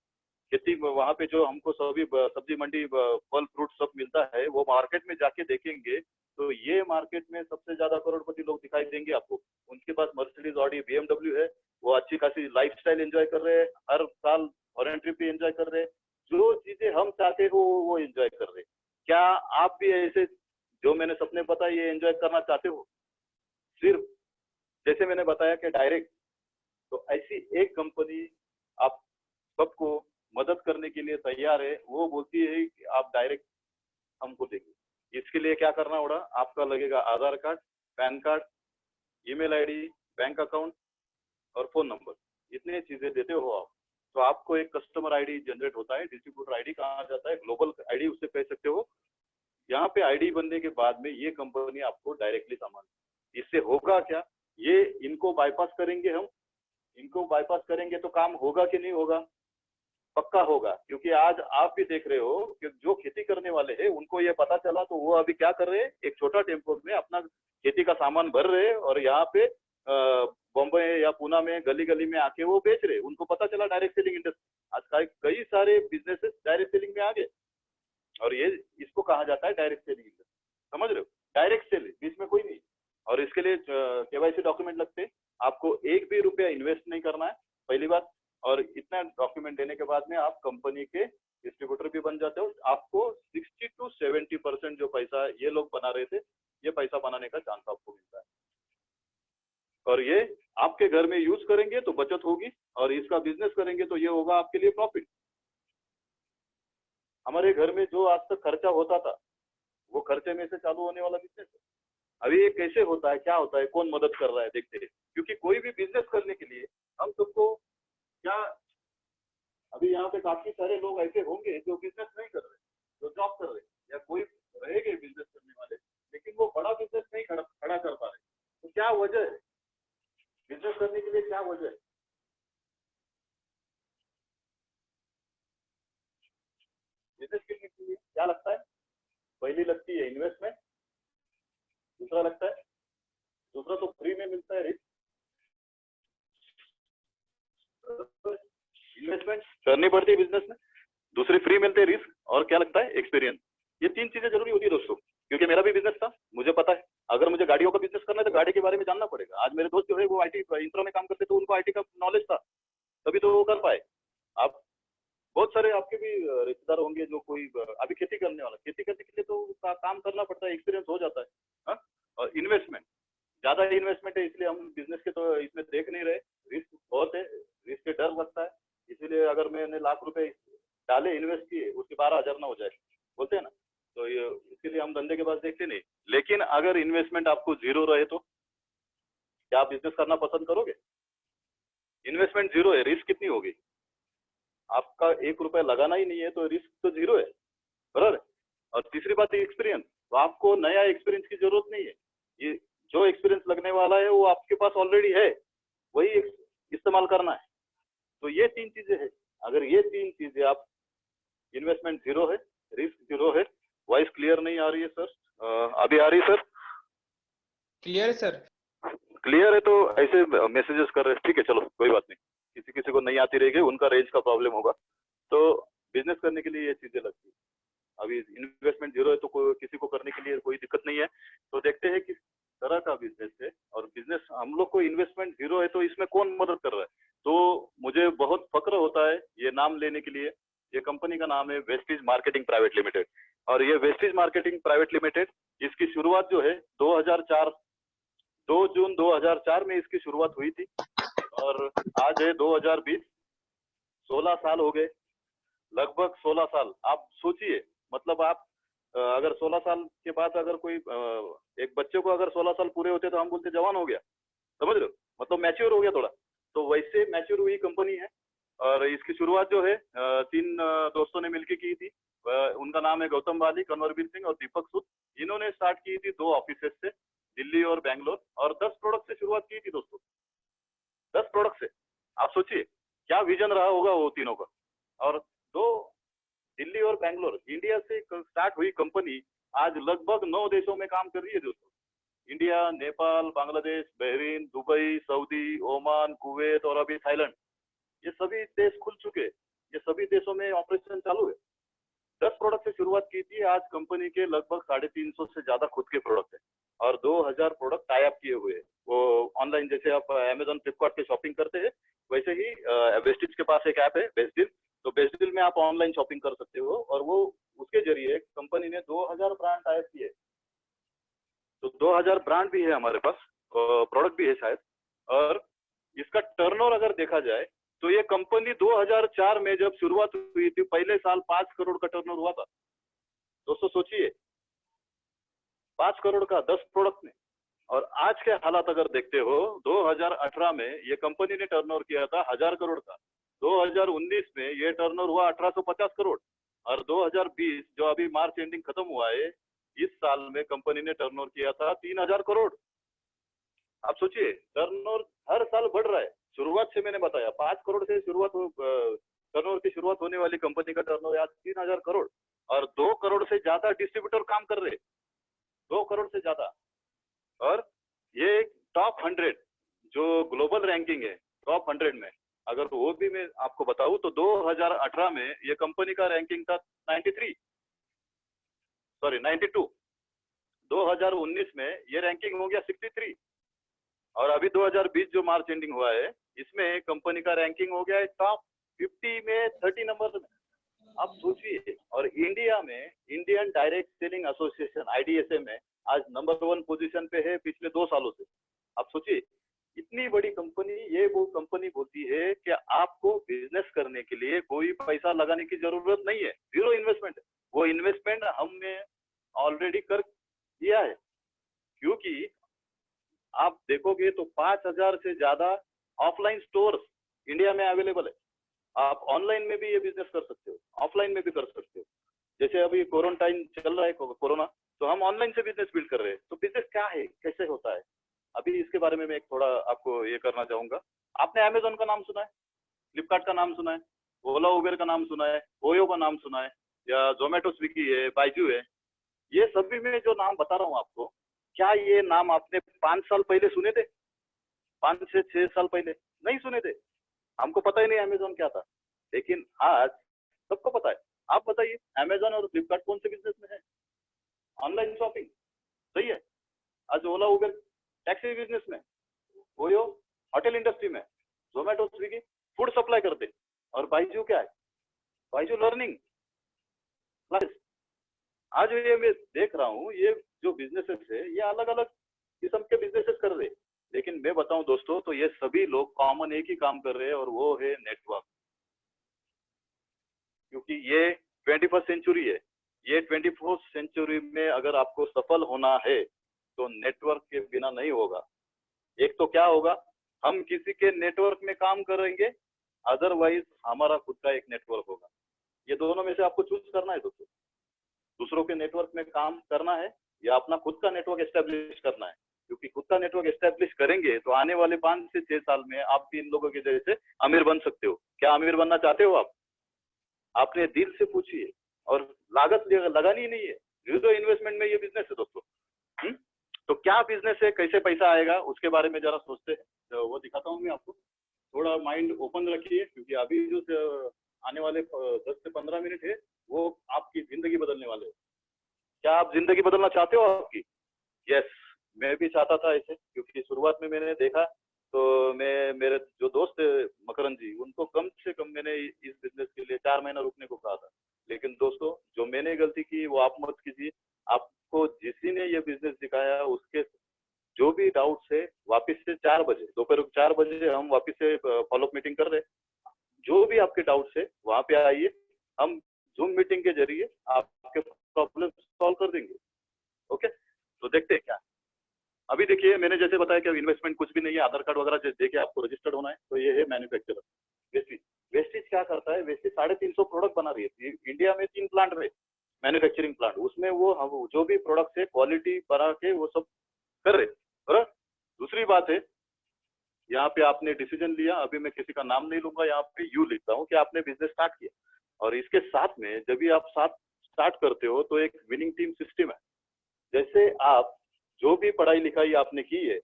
खेती, वहाँ पे जो हमको सभी सब्जी मंडी, फल फ्रूट सब मिलता है, वो मार्केट में जाके देखेंगे तो ये मार्केट में सबसे ज्यादा करोड़पति लोग दिखाई देंगे आपको। उनके पास मर्सिडीज, ऑडी, BMW है, वो अच्छी खासी लाइफस्टाइल एंजॉय कर रहे हैं, हर साल फॉरेन ट्रिप भी एंजॉय कर रहे हैं, जो चीजें हम चाहते हो वो एंजॉय कर रहे हैं। क्या आप भी ऐसे जो मैंने सपने बताए ये एंजॉय करना चाहते हो? सिर्फ जैसे मैंने बताया कि डायरेक्ट, तो ऐसी एक कंपनी आप सबको मदद करने के लिए तैयार है। वो बोलती है कि आप डायरेक्ट हमको देंगे। इसके लिए क्या करना होगा? आपका लगेगा Aadhaar card, PAN card, email ID, bank account और फोन नंबर। इतने चीजें देते हो आप, तो आपको एक कस्टमर आईडी जनरेट होता है। डिस्ट्रीब्यूटर आईडी कहा जाता है, ग्लोबल आईडी उससे कह सकते हो। यहाँ पे आईडी बनने के बाद में ये कंपनी आपको डायरेक्टली सामान, इससे होगा क्या? ये इनको बाईपास करेंगे हम। इनको बाईपास करेंगे तो काम होगा कि नहीं होगा? पक्का होगा, क्योंकि आज आप भी देख रहे हो कि जो खेती करने वाले हैं उनको ये पता चला, तो वो अभी क्या कर रहे हैं, एक छोटा टेम्पो में अपना खेती का सामान भर रहे हैं, और यहाँ पे बॉम्बे या पुणे में गली गली में आके वो बेच रहे। उनको पता चला डायरेक्ट सेलिंग इंडस्ट्री। आज कई सारे बिजनेसेस डायरेक्ट सेलिंग में आ गए, और ये इसको कहा जाता है डायरेक्ट सेलिंग इंडस्ट्री। समझ रहे हो? डायरेक्ट सेल, बीच में कोई नहीं। और इसके लिए KYC डॉक्यूमेंट लगते हैं। आपको एक भी रुपया इन्वेस्ट नहीं करना है, पहली बात। और इतना डॉक्यूमेंट देने के बाद में आप कंपनी के डिस्ट्रीब्यूटर भी बन जाते हो। आपको 60 to 70% जो पैसा ये लोग बना रहे थे, ये पैसा बनाने का चांस आपको मिलता है। और ये आपके घर में यूज करेंगे तो बचत होगी, और इसका बिजनेस करेंगे तो ये होगा आपके लिए प्रॉफिट। हमारे घर में जो आज तक खर्चा होता था, वो खर्चे में से चालू होने वाला बिजनेस है। अभी ये कैसे होता है, क्या होता है, कौन मदद कर रहा है, देखते हैं। क्योंकि कोई भी बिजनेस करने के लिए हम सबको क्या, अभी यहाँ पे काफी सारे लोग ऐसे होंगे जो बिजनेस नहीं कर रहे, जो जॉब कर रहे, या कोई रहेंगे बिजनेस करने वाले, लेकिन वो बड़ा बिजनेस नहीं खड़ा कर पा रहे। तो क्या वजह है? बिजनेस करने के लिए क्या वजह है? बिजनेस करने के लिए क्या लगता है? पहली लगती है इन्वेस्टमेंट, दूसरा लगता है दूसरा तो फ्री में मिलता है रिस्क, इन्वेस्टमेंट करनी पड़ती है बिजनेस में, दूसरी फ्री मिलते हैं रिस्क, और क्या लगता है एक्सपीरियंस। ये 3 चीजें जरूरी होती है दोस्तों, क्योंकि मेरा भी बिजनेस था, मुझे पता है। अगर मुझे गाड़ियों का बिजनेस करना है तो गाड़ी के बारे में जानना पड़ेगा। आज मेरे दोस्त जो है वो IT इंफ्रा में काम करते, तो उनको IT का नॉलेज था, तभी तो वो कर पाए। आप बहुत सारे आपके भी रिश्तेदार होंगे जो कोई अभी खेती करने वाला, खेती करने के लिए तो काम करना पड़ता है, एक्सपीरियंस हो जाता है। हाँ? और इन्वेस्टमेंट, ज्यादा इन्वेस्टमेंट है इसलिए हम बिजनेस के तो इसमें देख नहीं रहे, रिस्क बहुत है, रिस्क के डर लगता है। इसीलिए अगर मैंने लाख रुपए डाले, इन्वेस्ट किए, उसके 12,000 ना हो जाए, बोलते हैं ना, तो ये इसीलिए हम धंधे के पास देखते नहीं। लेकिन अगर इन्वेस्टमेंट आपको 0 रहे तो क्या आप बिजनेस करना पसंद करोगे? इन्वेस्टमेंट 0 है, रिस्क कितनी होगी? आपका 1 रुपया लगाना ही नहीं है तो रिस्क तो 0 है, बराबर है। और तीसरी बात है एक्सपीरियंस, तो आपको नया एक्सपीरियंस की जरूरत नहीं है, ये जो एक्सपीरियंस लगने वाला है वो आपके पास ऑलरेडी है, वही इस्तेमाल करना है। तो ये 3 चीजें हैं। अगर ये 3 चीजें आप, इन्वेस्टमेंट 0 है, रिस्क 0 है। वॉइस क्लियर नहीं आ रही है सर? अभी आ रही है सर? Clear, sir. क्लियर है तो ऐसे मैसेजेस कर रहे हैं, ठीक है, चलो कोई बात नहीं। किसी किसी को नहीं आती रहेगी, उनका रेंज का प्रॉब्लम होगा। तो बिजनेस करने के लिए ये चीजें लगती है। अभी इन्वेस्टमेंट 0 है तो किसी को करने के लिए कोई दिक्कत नहीं है। तो देखते हैं किस तरह का बिजनेस है, और बिजनेस हम लोग को इन्वेस्टमेंट 0 है तो इसमें कौन मदद कर रहा है। तो मुझे बहुत फक्र होता है ये नाम लेने के लिए। ये कंपनी का नाम है वेस्टीज मार्केटिंग प्राइवेट लिमिटेड, और ये वेस्टीज मार्केटिंग प्राइवेट लिमिटेड, इसकी शुरुआत जो है 2004, 2 जून 2004 में इसकी शुरुआत हुई थी, और आज है 2020, 16 साल हो गए, लगभग 16 साल। आप सोचिए, मतलब आप अगर 16 साल के बाद अगर कोई एक बच्चे को अगर 16 साल पूरे होते तो हम बोलते जवान हो गया, समझ रहे हो, मतलब मैच्योर हो गया थोड़ा। तो वैसे मैच्योर हुई कंपनी है, और इसकी शुरुआत जो है 3 दोस्तों ने मिलकर की थी। उनका नाम है गौतम बाली, कन्वरवीर सिंह और दीपक सूद। इन्होंने स्टार्ट की थी 2 ऑफिसेस से, दिल्ली और बैंगलोर, और 10 प्रोडक्ट से शुरुआत की थी दोस्तों, 10 प्रोडक्ट से। आप सोचिए क्या विजन रहा होगा वो तीनों का। और 2 दिल्ली और बैंगलोर, इंडिया से स्टार्ट हुई कंपनी आज लगभग 9 देशों में काम कर रही है दोस्तों। India, Nepal, Bangladesh, Bahrain, Dubai, Saudi, Oman, Kuwait और अभी थाईलैंड, ये सभी देश खुल चुके हैं। ये सभी देशों में ऑपरेशन चालू है। 10 प्रोडक्ट से शुरुआत की थी, आज कंपनी के लगभग 350 से ज्यादा खुद के प्रोडक्ट है, और 2000 प्रोडक्ट टाई अप किए हुए हैं। वो ऑनलाइन, जैसे आप अमेजोन, फ्लिपकार्ट पे शॉपिंग करते हैं, वैसे ही वेस्टिज के पास एक ऐप है बेस्टडील, तो बेस्टडील में आप ऑनलाइन शॉपिंग कर सकते हो, और वो उसके जरिए कंपनी ने 2000 ब्रांड टाई अप किए। तो 2000 ब्रांड भी है हमारे पास, प्रोडक्ट भी है शायद। और इसका टर्नओवर अगर देखा जाए तो ये कंपनी 2004 में जब शुरुआत हुई थी, पहले साल 5 करोड़ का टर्नओवर हुआ था दोस्तों। सोचिए 5 करोड़ का 10 प्रोडक्ट में। और आज के हालात अगर देखते हो, 2018 में ये कंपनी ने टर्नओवर किया था 1000 करोड़ का, 2019 में ये टर्नओवर हुआ 1850 करोड़, और 2020 जो अभी मार्च एंडिंग खत्म हुआ है, इस साल में कंपनी ने टर्नओवर किया था 3000 करोड़। आप सोचिए टर्नओवर हर साल बढ़ रहा है। शुरुआत से मैंने बताया 5 करोड़ से टर्नओवर की शुरुआत होने वाली कंपनी का टर्नओवर आज 3000 करोड़, और 2 करोड़ से ज्यादा डिस्ट्रीब्यूटर काम कर रहे हैं, 2 करोड़ से ज्यादा। और ये टॉप 100 जो ग्लोबल रैंकिंग है, टॉप 100 में अगर वो भी मैं आपको बताऊं तो 2018 में ये कंपनी का रैंकिंग था 92। 2019 में ये रैंकिंग हो गया 63, और अभी 2020 जो मार्च एंडिंग हुआ है, इसमें कंपनी का रैंकिंग हो गया है टॉप 50 में 30 नंबर में। आप सोचिए। और इंडिया में Indian direct selling association IDSA में आज नंबर 1 पोजीशन पे है पिछले 2 सालों से। आप सोचिए इतनी बड़ी कंपनी, ये वो कंपनी बोलती है कि आपको बिजनेस करने के लिए कोई पैसा लगाने की जरूरत नहीं है, 0 इन्वेस्टमेंट है। वो इन्वेस्टमेंट हमने ऑलरेडी कर दिया है, क्योंकि आप देखोगे तो 5000 से ज्यादा ऑफलाइन स्टोर्स इंडिया में अवेलेबल है। आप ऑनलाइन में भी ये बिजनेस कर सकते हो, ऑफलाइन में भी कर सकते हो। जैसे अभी क्वारंटाइन चल रहा है, कोरोना, तो हम ऑनलाइन से बिजनेस बिल्ड कर रहे हैं। तो बिजनेस क्या है, कैसे होता है, अभी इसके बारे में मैं एक थोड़ा आपको ये करना चाहूंगा। आपने अमेजोन का नाम सुना है, फ्लिपकार्ट का नाम सुना है, ओला उबेर का नाम सुना है, ओयो का नाम सुना है, या जोमेटो, स्विगी है, बाइजू है। ये सभी में जो नाम बता रहा हूँ आपको, क्या ये नाम आपने 5 साल पहले सुने थे? 5 से 6 साल पहले नहीं सुने थे। हमको पता ही नहीं अमेजोन क्या था, लेकिन आज सबको पता है। आप बताइए, अमेजोन और फ्लिपकार्ट कौन से बिजनेस में है? ऑनलाइन शॉपिंग, सही है। आज ओला उबर टैक्सी बिजनेस में, ओयो होटल इंडस्ट्री में, जोमेटो स्विगी फूड सप्लाई करते। और बाइजू क्या है? Byju learning classes. आज ये मैं देख रहा हूँ, ये जो बिजनेसेस है ये अलग अलग किस्म के बिजनेसेस कर रहे हैं, लेकिन मैं बताऊं दोस्तों तो ये सभी लोग कॉमन एक ही काम कर रहे हैं और वो है नेटवर्क। क्योंकि ये 21st सेंचुरी है। ये 21st सेंचुरी में अगर आपको सफल होना है तो नेटवर्क के बिना नहीं होगा। एक तो क्या होगा, हम किसी के नेटवर्क में काम करेंगे, अदरवाइज हमारा खुद का एक नेटवर्क होगा। ये दोनों में से आपको चूज करना है दोस्तों। दूसरों के नेटवर्क में काम करना है या अपना खुद का नेटवर्क एस्टेब्लिश करना है। क्योंकि खुद का नेटवर्क एस्टेब्लिश करेंगे तो आने वाले 5 से 6 साल में आप भी इन लोगों के जैसे अमीर बन सकते हो। क्या अमीर बनना चाहते हो आप? आपने दिल से पूछिए, और लागत लगानी ही नहीं है। जीरो इन्वेस्टमेंट में ये बिजनेस है दोस्तों। तो क्या बिजनेस है, कैसे पैसा आएगा, उसके बारे में जरा सोचते हैं। तो वो दिखाता हूँ मैं आपको। थोड़ा माइंड ओपन रखिए, क्योंकि अभी जो आने वाले 10 से 15 मिनट है वो आपकी जिंदगी बदलने वाले हैं। क्या आप जिंदगी बदलना चाहते हो आपकी? यस, मैं भी चाहता था ऐसे, क्योंकि शुरुआत में मैंने देखा तो मेरे जो दोस्त है मकरन जी, उनको कम से कम मैंने इस बिजनेस के लिए 4 महीना रुकने को कहा था। लेकिन दोस्तों, जो मैंने गलती की वो आप मत कीजिए। आपको जिसी ने ये बिजनेस दिखाया उसके जो भी डाउट्स है, वापस से 4 बजे, दोपहर 4 बजे हम वापस से फॉलोअप मीटिंग कर रहे हैं। जो भी आपके डाउट्स है वहां पे आइए, हम जूम मीटिंग के जरिए आपके प्रॉब्लम सॉल्व कर देंगे। ओके, तो देखते हैं क्या। अभी देखिए, मैंने जैसे बताया कि इन्वेस्टमेंट कुछ भी नहीं है, आधार कार्ड वगैरह जैसे देके आपको रजिस्टर्ड होना है। तो ये है मैन्युफैक्चरर। वेस्टिज। वेस्टिज क्या करता है? वेस्टिज 350 प्रोडक्ट बना रही है। इंडिया में 3 प्लांट है मैन्युफैक्चरिंग प्लांट, उसमें वो जो भी प्रोडक्ट है क्वालिटी बना के वो सब कर रहे। बराबर। दूसरी बात है, यहाँ पे आपने डिसीजन लिया, अभी मैं किसी का नाम नहीं लूंगा, यहाँ पे यू लिखता हूँ कि आपने बिजनेस स्टार्ट किया। और इसके साथ में जब भी आप साथ स्टार्ट करते हो तो एक विनिंग टीम सिस्टम है। जैसे आप जो भी पढ़ाई लिखाई आपने की है,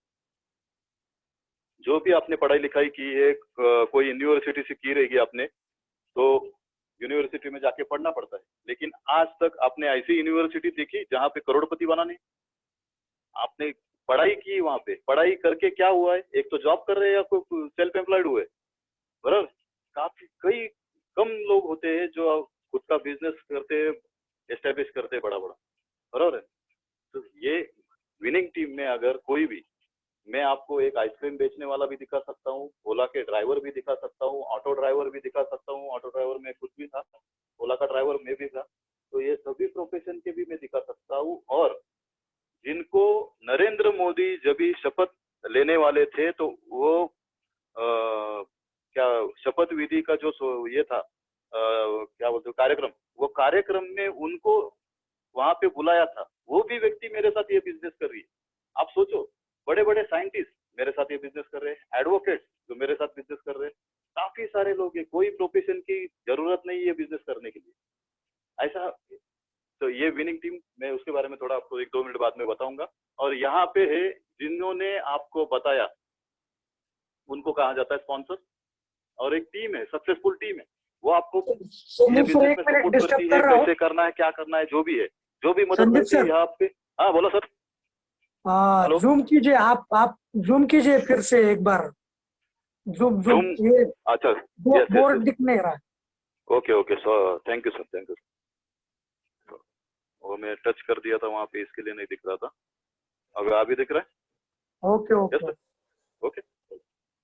जो भी आपने पढ़ाई लिखाई की है, कोई यूनिवर्सिटी से की रहेगी आपने, तो यूनिवर्सिटी में जाके पढ़ना पड़ता है। लेकिन आज तक आपने ऐसी यूनिवर्सिटी देखी जहाँ पे करोड़पति बना नहीं? आपने पढ़ाई की, वहां पे पढ़ाई करके क्या हुआ है? एक तो जॉब कर रहे हैं या कोई सेल्फ एम्प्लॉयड हुए, बराबर। काफी कई कम लोग होते हैं जो खुद का बिजनेस करते, एस्टेब्लिश करते बड़ा बड़ा, बराबर है। तो ये विनिंग टीम में अगर कोई भी, मैं आपको एक आइसक्रीम बेचने वाला भी दिखा सकता हूँ, ओला के ड्राइवर भी दिखा सकता हूँ, ऑटो ड्राइवर भी दिखा सकता हूँ। ऑटो ड्राइवर में खुद भी था, ओला का ड्राइवर में भी था। तो ये सभी प्रोफेशन के भी मैं दिखा सकता हूँ। और जिनको नरेंद्र मोदी जब भी शपथ लेने वाले थे तो वो क्या शपथ विधि का जो ये था, क्या बोलते कार्यक्रम, वो कार्यक्रम में उनको वहां पे बुलाया था। वो भी व्यक्ति मेरे साथ ये बिजनेस कर रही है। आप सोचो, बड़े बड़े साइंटिस्ट मेरे साथ ये बिजनेस कर रहे हैं, एडवोकेट जो मेरे साथ बिजनेस कर रहे हैं, काफी सारे लोग हैं। कोई प्रोफेशन की जरूरत नहीं है बिजनेस करने के लिए, ऐसा। तो ये विनिंग टीम, मैं उसके बारे में थोड़ा आपको 1-2 मिनट बाद में बताऊंगा। और यहाँ पे है जिन्होंने आपको बताया उनको कहा जाता है स्पॉन्सर। और एक टीम है, सक्सेसफुल टीम है, वो आपको ये बिजनेस में सपोर्ट करती है, कैसे करना है, क्या करना है, जो भी है, जो भी मदद करती है यहाँ पे। हाँ बोलो सर। जूम कीजिए, आप जूम कीजिए फिर से एक बार। जूम जूम ये अच्छा, बोर्ड दिख नहीं रहा। Okay okay sir, thank you sir, thank you. वो मैं टच कर दिया था वहाँ पे, इसके लिए नहीं दिख रहा था। अब अभी दिख रहा है? Okay okay okay,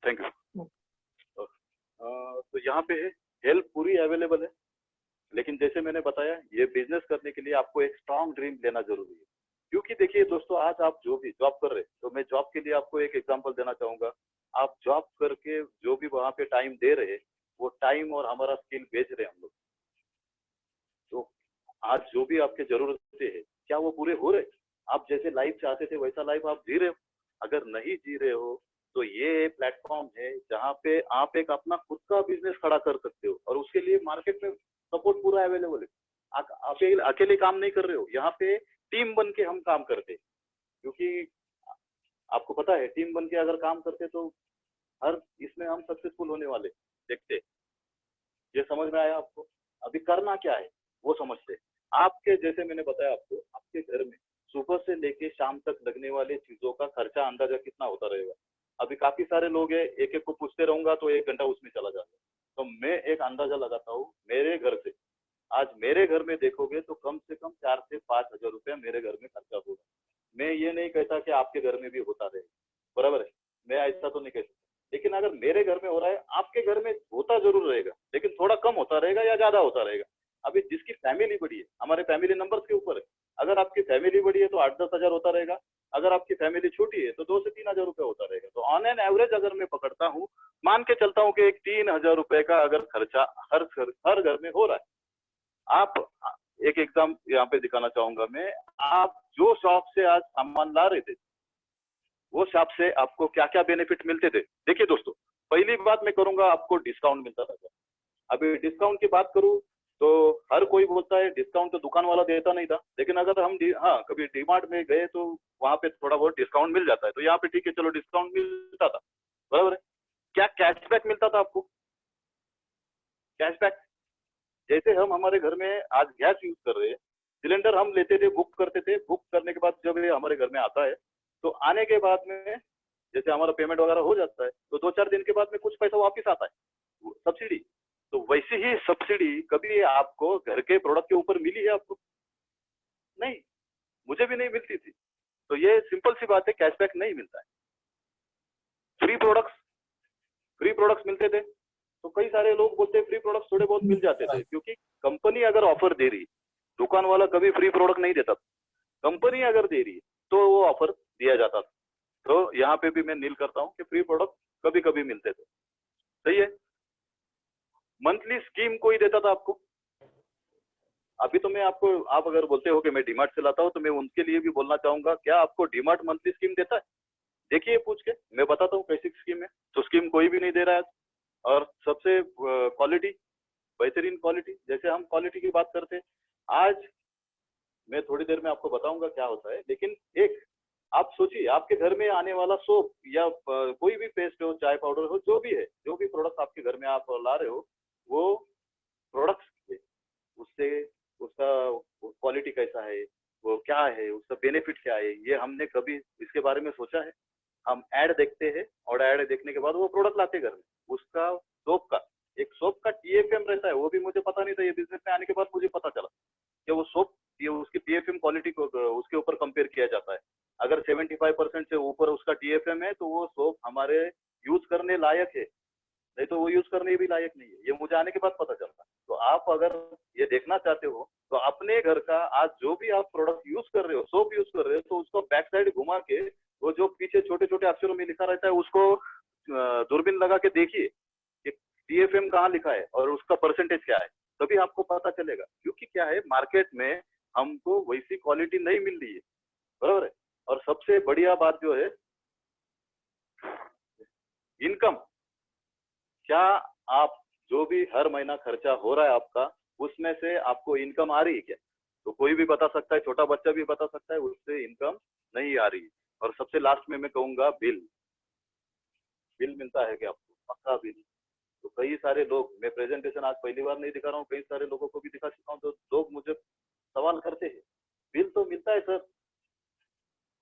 thank you. तो यहाँ पे है, हेल्प पूरी अवेलेबल है। लेकिन जैसे मैंने बताया, ये बिजनेस करने के लिए आपको एक स्ट्रांग ड्रीम लेना जरूरी है। क्योंकि देखिए दोस्तों, आज आप जो भी जॉब कर रहे हैं, तो मैं जॉब के लिए आपको एक एग्जांपल देना चाहूंगा। आप जॉब करके जो भी वहां पे टाइम दे रहे हैं, वो टाइम और हमारा स्किल बेच रहे हैं हम लोग। तो आज जो भी आपके जरूरतें है, क्या वो पूरे हो रहे? आप जैसे लाइफ चाहते थे वैसा लाइफ आप जी रहे हो? अगर नहीं जी रहे हो तो ये प्लेटफॉर्म है जहाँ पे आप एक अपना खुद का बिजनेस खड़ा कर सकते हो। और उसके लिए मार्केट में सपोर्ट पूरा अवेलेबल है। आप अकेले काम नहीं कर रहे हो, यहाँ पे टीम बन के हम काम करते हैं। क्योंकि आपको पता है टीम बन के अगर काम करते तो हर इसमें हम सक्सेसफुल होने वाले देखते। ये समझ में आया आपको? अभी करना क्या है वो समझते। आपके जैसे मैंने बताया आपको, आपके घर में सुबह से लेके शाम तक लगने वाले चीजों का खर्चा अंदाजा कितना होता रहेगा? अभी काफी सारे लोग हैं, एक एक को पूछते रहूंगा तो 1 घंटा उसमें चला जाएगा। तो मैं एक अंदाजा लगाता हूँ, मेरे घर से आज मेरे घर में देखोगे तो कम से कम 4 से 5 हजार रुपया मेरे घर में खर्चा होगा। मैं ये नहीं कहता कि आपके घर में भी होता रहे, बराबर है, मैं ऐसा तो नहीं कह सकता, लेकिन अगर मेरे घर में हो रहा है आपके घर में होता जरूर रहेगा, लेकिन थोड़ा कम होता रहेगा या ज्यादा होता रहेगा। अभी जिसकी फैमिली बड़ी है, हमारे फैमिली नंबर्स के ऊपर है, अगर आपकी फैमिली बड़ी है तो 8-10 हजार होता रहेगा, अगर आपकी फैमिली छोटी है तो 2 से 3 हजार रुपये होता रहेगा। तो ऑन एन एवरेज अगर मैं पकड़ता हूँ, मान के चलता हूँ कि एक 3 हजार रुपए का अगर खर्चा हर घर में हो रहा है। आप एक एग्जाम यहाँ पे दिखाना चाहूंगा मैं, आप जो शॉप से आज सामान ला रहे थे वो शॉप से आपको क्या क्या बेनिफिट मिलते थे। देखिए दोस्तों, पहली बात मैं करूंगा, आपको डिस्काउंट मिलता था। अभी डिस्काउंट की बात करूं तो हर कोई बोलता है डिस्काउंट तो दुकान वाला देता नहीं था, लेकिन अगर हम हाँ कभी डीमार्ट में गए तो वहां पे थोड़ा बहुत डिस्काउंट मिल जाता है, तो यहाँ पे ठीक है चलो डिस्काउंट मिलता था, बराबर है। क्या कैशबैक मिलता था आपको? कैशबैक जैसे हम हमारे घर में आज गैस यूज कर रहे हैं, सिलेंडर हम लेते थे, बुक करते थे, बुक करने के बाद जब ये हमारे घर में आता है तो आने के बाद में जैसे हमारा पेमेंट वगैरह हो जाता है तो 2-4 दिन के बाद में कुछ पैसा वापस आता है, सब्सिडी। तो वैसे ही सब्सिडी कभी आपको घर के प्रोडक्ट के ऊपर मिली है आपको? नहीं, मुझे भी नहीं मिलती थी। तो ये सिंपल सी बात है, कैशबैक नहीं मिलता है। फ्री प्रोडक्ट्स मिलते थे, तो कई सारे लोग बोलते हैं फ्री प्रोडक्ट्स थोड़े बहुत मिल जाते थे, क्योंकि कंपनी अगर ऑफर दे रही, दुकान वाला कभी फ्री प्रोडक्ट नहीं देता, कंपनी अगर दे रही तो वो ऑफर दिया जाता था। तो यहाँ पे भी मैं नील करता हूँ कि फ्री प्रोडक्ट कभी कभी मिलते थे, सही है। मंथली स्कीम कोई देता था आपको? अभी तो मैं आपको, आप अगर बोलते हो कि मैं डीमार्ट से लाता हूँ तो मैं उनके लिए भी बोलना चाहूंगा, क्या आपको डीमार्ट मंथली स्कीम देता है? देखिए पूछ के, मैं बताता हूँ कैसी स्कीम है। तो स्कीम कोई भी नहीं दे रहा है। और सबसे क्वालिटी, बेहतरीन क्वालिटी, जैसे हम क्वालिटी की बात करते हैं, आज मैं थोड़ी देर में आपको बताऊंगा क्या होता है, लेकिन एक आप सोचिए, आपके घर में आने वाला सोप या कोई भी पेस्ट हो, चाय पाउडर हो, जो भी है, जो भी प्रोडक्ट आपके घर में आप ला रहे हो, वो प्रोडक्ट्स उससे उसका क्वालिटी कैसा है, वो क्या है, उसका बेनिफिट क्या है, ये हमने कभी इसके बारे में सोचा है? हम ऐड देखते हैं और ऐड देखने के बाद वो प्रोडक्ट लाते घर में। उसका सोप का टीएफएम रहता है, वो भी मुझे पता नहीं था, ये बिजनेस में आने के बाद मुझे पता चला कि वो सोप, ये उसकी टीएफएम क्वालिटी को उसके ऊपर कंपेयर किया जाता है। अगर 75% से ऊपर उसका टीएफएम है तो वो सोप हमारे यूज करने लायक है, नहीं तो वो यूज करने भी लायक नहीं है। ये मुझे आने के बाद पता चलता। तो आप अगर ये देखना चाहते हो तो अपने घर का आज जो भी आप प्रोडक्ट यूज कर रहे हो, सोप यूज कर रहे हो, तो उसको बैक साइड घुमा के वो जो पीछे छोटे छोटे अक्षरों में लिखा रहता है उसको दूरबीन लगा के देखिए कि टीएफएम कहाँ लिखा है और उसका परसेंटेज क्या है, तभी आपको पता चलेगा। क्योंकि क्या है, मार्केट में हमको वैसी क्वालिटी नहीं मिल रही है, बराबर है। और सबसे बढ़िया बात जो है इनकम, क्या आप जो भी हर महीना खर्चा हो रहा है आपका, उसमें से आपको इनकम आ रही है क्या? तो कोई भी बता सकता है, छोटा बच्चा भी बता सकता है उससे इनकम नहीं आ रही है। और सबसे लास्ट में मैं कहूंगा बिल मिलता है क्या आपको? पक्का बिल। तो कई सारे लोग, मैं प्रेजेंटेशन आज पहली बार नहीं दिखा रहा हूँ, कई सारे लोगों को भी दिखा चुका हूँ, तो लोग मुझे सवाल करते हैं बिल तो मिलता है सर,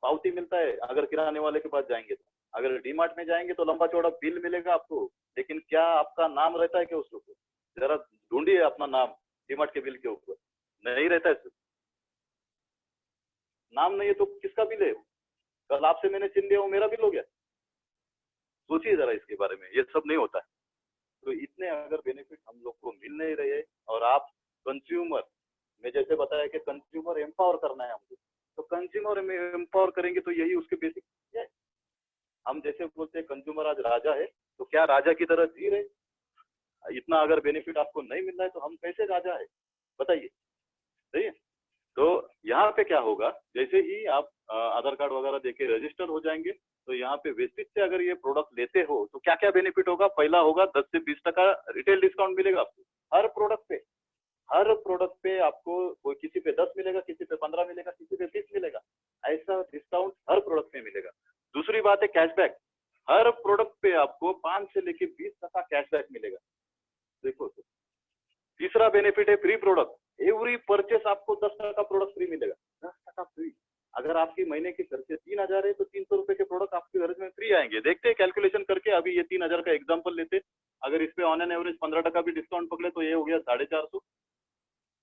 पावती मिलता है, अगर किराने वाले के पास जाएंगे तो, अगर डीमार्ट में जाएंगे तो लंबा चौड़ा बिल मिलेगा आपको, लेकिन क्या आपका नाम रहता है क्या उसके ऊपर? जरा ढूंढिए अपना नाम डीमार्ट के बिल के ऊपर, नहीं रहता है सर। नाम नहीं है तो किसका बिल है? कल आपसे मैंने चिन्ह लिया, वो मेरा बिल हो गया। सोचिए जरा इसके बारे में, ये सब नहीं होता है। तो इतने अगर बेनिफिट हम लोग को मिल नहीं रहे, और आप कंज्यूमर, मैं जैसे बताया कि कंज्यूमर एम्पावर करना है हमको, तो कंज्यूमर में एम्पावर करेंगे तो यही उसके बेसिक है। हम जैसे बोलते हैं कंज्यूमर आज राजा है, तो क्या राजा की तरह जी रहे? इतना अगर बेनिफिट आपको नहीं मिल रहा है तो हम कैसे राजा है, बताइए, सही है। तो यहाँ पे क्या होगा, जैसे ही आप आधार कार्ड वगैरह देके रजिस्टर हो जाएंगे, तो यहाँ पे वेस्टिज से अगर ये प्रोडक्ट लेते हो तो क्या क्या बेनिफिट होगा? पहला होगा 10 से 20% रिटेल डिस्काउंट मिलेगा आपको हर प्रोडक्ट पे आपको, कोई किसी पे 10 मिलेगा, किसी पे 15 मिलेगा, किसी पे 20 मिलेगा। ऐसा डिस्काउंट डिस्काउंट हर प्रोडक्ट में मिलेगा। दूसरी बात है कैशबैक, हर प्रोडक्ट पे आपको 5 से लेके 20% कैशबैक मिलेगा। देखो तो। तीसरा बेनिफिट है फ्री प्रोडक्ट, एवरी परचेस आपको 10% प्रोडक्ट फ्री मिलेगा, 10% फ्री। अगर आपकी महीने की खर्चे 3000 है तो 300 रुपए के प्रोडक्ट आपके घर में फ्री आएंगे। देखते हैं कैलकुलेशन करके, अभी ये 3000 का एग्जांपल लेते, अगर इस पे ऑन एन एवरेज 15% भी डिस्काउंट पकड़े तो ये हो गया 450।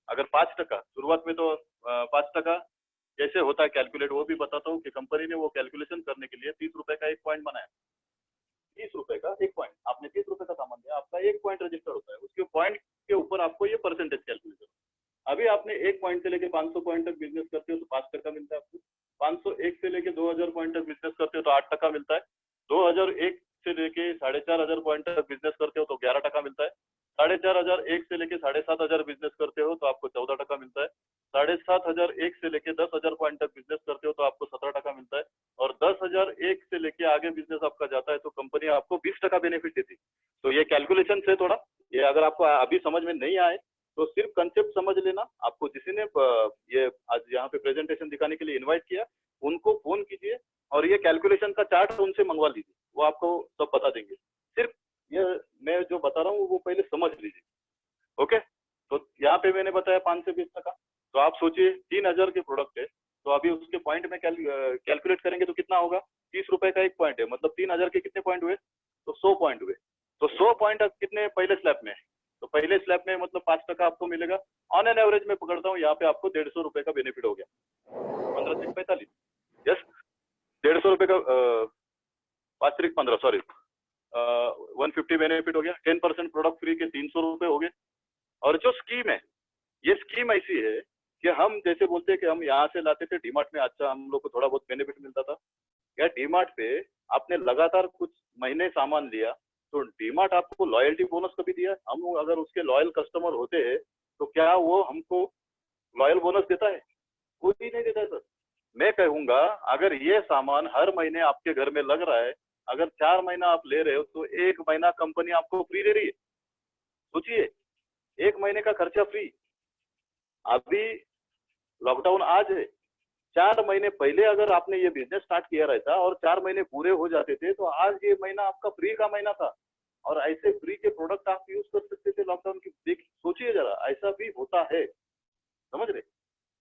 अगर 5%, शुरुआत में तो 5% कैसे होता है कैलकुलेट वो भी बताता हूँ कि कंपनी ने वो कैलकुलेशन करने के लिए 30 रुपए का एक पॉइंट बनाया। 30 रुपए का एक पॉइंट, आपने 30 रुपए का सामान दिया, आपका एक पॉइंट रजिस्टर होता है, उसके पॉइंट के ऊपर आपको ये परसेंटेज कैलकुलेशन। अभी आपने 1 पॉइंट से लेके 500 पॉइंट तक बिजनेस करते हो तो 5% मिलता है आपको। 501 से लेके 2000 पॉइंट तक बिजनेस करते हो तो 8% मिलता है। 2001 से लेके 4500 पॉइंट तक बिजनेस करते हो तो 11% मिलता है। 4501 से लेके 7500 बिजनेस करते हो तो आपको 14% मिलता है। 7501 से लेके 10,000 पॉइंट तक बिजनेस करते हो तो आपको 17% मिलता है। और 10,001 से लेके आगे बिजनेस आपका जाता है तो कंपनी आपको 20% बेनिफिट देती है। तो ये कैलकुलेशन से थोड़ा, ये अगर आपको अभी समझ में नहीं आए तो सिर्फ कंसेप्ट समझ लेना। आपको किसी ने ये आज यहाँ पे प्रेजेंटेशन दिखाने के लिए इनवाइट किया, उनको फोन कीजिए और ये कैलकुलेशन का चार्ट उनसे मंगवा लीजिए, वो आपको सब बता देंगे। सिर्फ ये मैं जो बता रहा हूँ वो पहले समझ लीजिए। ओके, तो यहाँ पे मैंने बताया 5 से 20%। तो आप सोचिए 3000 के प्रोडक्ट है तो अभी उसके पॉइंट में कैलकुलेट करेंगे तो कितना होगा। 30 रुपए का एक पॉइंट है, मतलब 3000 के कितने पॉइंट हुए, तो 100 पॉइंट हुए। तो 100 पॉइंट कितने पहले स्लैब में, तो पहले स्लैब में मतलब 5% आपको मिलेगा। ऑन एन एवरेज में पकड़ता हूँ, यहाँ पे आपको 150 रुपए का बेनिफिट हो गया। 15 से 45, यस 150 रुपए का 5 से 15, सॉरी 150 बेनिफिट हो गया। 10% प्रोडक्ट फ्री के 300 रुपए हो गए। और जो स्कीम है, ये स्कीम ऐसी है कि हम जैसे बोलते हैं कि हम यहाँ से लाते थे डीमार्ट में, अच्छा हम लोग को थोड़ा बहुत बेनिफिट मिलता था क्या, डीमार्ट पे आपने लगातार कुछ महीने सामान लिया तो डीमार्ट आपको लॉयल्टी बोनस कभी दिया? हम अगर उसके लॉयल कस्टमर होते हैं तो क्या वो हमको लॉयल बोनस देता है? कोई नहीं देता है सर। मैं कहूंगा अगर ये सामान हर महीने आपके घर में लग रहा है, अगर 4 महीना आप ले रहे हो तो 1 महीना कंपनी आपको फ्री दे रही है। सोचिए, 1 महीने का खर्चा फ्री। अभी लॉकडाउन आज है, 4 महीने पहले अगर आपने ये बिजनेस स्टार्ट किया रहता और 4 महीने पूरे हो जाते थे तो आज ये महीना आपका फ्री का महीना था और ऐसे फ्री के प्रोडक्ट आप यूज कर सकते थे लॉकडाउन की। देख सोचिए जरा, ऐसा भी होता है, समझ रहे?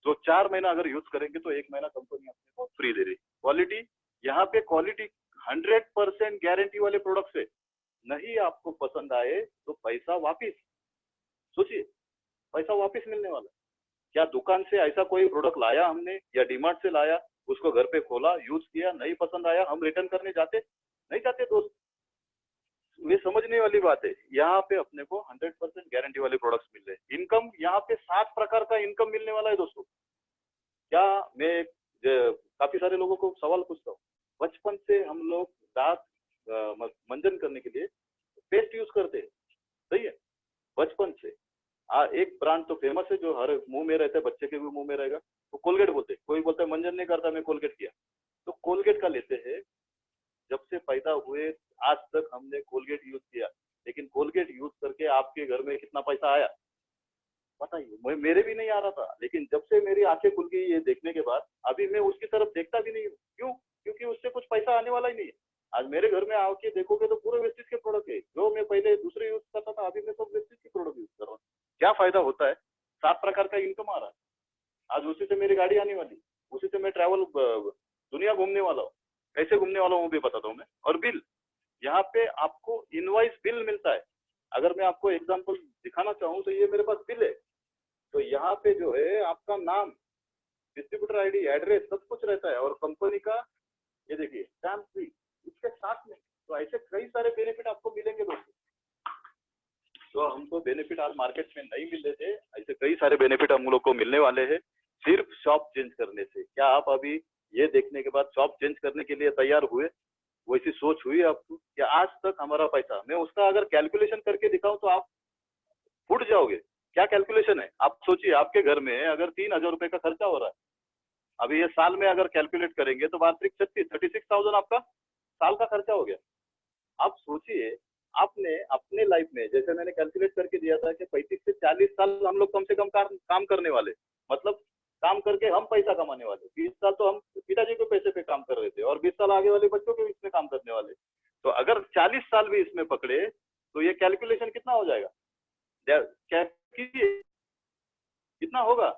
जो 4 महीना अगर यूज करेंगे तो 1 महीना कंपनी अपने को फ्री दे रही। क्वालिटी, यहाँ पे क्वालिटी 100% गारंटी वाले प्रोडक्ट है। नहीं आपको पसंद आए तो पैसा वापिस, सोचिए पैसा वापिस मिलने वाला। क्या दुकान से ऐसा कोई प्रोडक्ट लाया हमने या डीमार्ट से लाया, उसको घर पे खोला, यूज किया, नहीं पसंद आया, हम रिटर्न करने जाते? नहीं जाते दोस्त। ये समझने वाली बात है। यहाँ पे अपने को 100% गारंटी वाले प्रोडक्ट्स मिल रहे हैं। इनकम यहाँ पे 7 प्रकार का इनकम मिलने वाला है दोस्तों। क्या मैं काफी सारे लोगों को सवाल पूछता हूँ, बचपन से हम लोग दांत मंजन करने के लिए पेस्ट यूज करते हैं, सही है, बचपन से। एक ब्रांड तो फेमस है जो हर मुंह में रहता है, बच्चे के भी मुंह में रहेगा, वो कोलगेट बोलते हैं। कोई बोलता है मंजन नहीं करता, मैं कोलगेट किया, तो कोलगेट का लेते हैं। जब से पैदा हुए आज तक हमने कोलगेट यूज किया, लेकिन कोलगेट यूज करके आपके घर में कितना पैसा आया बताइए? मेरे भी नहीं आ रहा था, लेकिन जब से मेरी आंखें खुल गई ये देखने के बाद, अभी मैं उसकी तरफ देखता भी नहीं हूँ। क्यों? क्योंकि उससे कुछ पैसा आने वाला ही नहीं है। आज मेरे घर में आके देखोगे तो पूरे वेस्टेज के प्रोडक्ट है। जो मैं पहले दूसरे यूज करता था, अभी मैं सब वेस्टेज के प्रोडक्ट यूज कर रहा हूँ। क्या फायदा होता है? 7 प्रकार का इनकम आ रहा है। आज उसी से मेरी गाड़ी आने वाली, उसी से मैं ट्रैवल दुनिया घूमने वाला हूँ। कैसे घूमने वाला हूँ वो भी बताता हूँ मैं। और बिल, यहाँ पे आपको इनवॉइस बिल मिलता है। अगर मैं आपको एग्जांपल दिखाना चाहूँ तो ये मेरे पास बिल है। तो यहाँ पे जो है आपका नाम, डिस्ट्रीब्यूटर आईडी, एड्रेस, सब कुछ रहता है और कंपनी का ये देखिए स्टैम्प फ्री इसके साथ में। तो ऐसे कई सारे बेनिफिट आपको मिलेंगे दोस्तों। तो हमको बेनिफिट आज मार्केट में नहीं मिल रहे थे, ऐसे कई सारे बेनिफिट हम लोग को मिलने वाले हैं सिर्फ शॉप चेंज करने से। क्या आप अभी ये देखने के बाद शॉप चेंज करने के लिए तैयार हुए? वैसी सोच हुई आपको? कि आज तक हमारा पैसा, मैं उसका अगर कैलकुलेशन करके दिखाऊं तो आप फूट जाओगे। क्या कैलकुलेशन है? आप सोचिए, आपके घर में अगर 3000 रुपए का खर्चा हो रहा है, अभी ये साल में अगर कैलकुलेट करेंगे तो वार्षिक 36,000 आपका साल का खर्चा हो गया। आप सोचिए, आपने अपने लाइफ में, जैसे मैंने कैलकुलेट करके दिया था कि 35 से 40 साल हम लोग कम से कम काम करने वाले, मतलब काम करके हम पैसा कमाने वाले। 20 साल तो हम पिताजी को पैसे पे साल आगे वाले बच्चों के भी इसमें काम करने वाले। तो अगर 40 साल भी इसमें पकड़े तो ये कैलकुलेशन कितना हो जाएगा? क्या कीजिए, कितना होगा?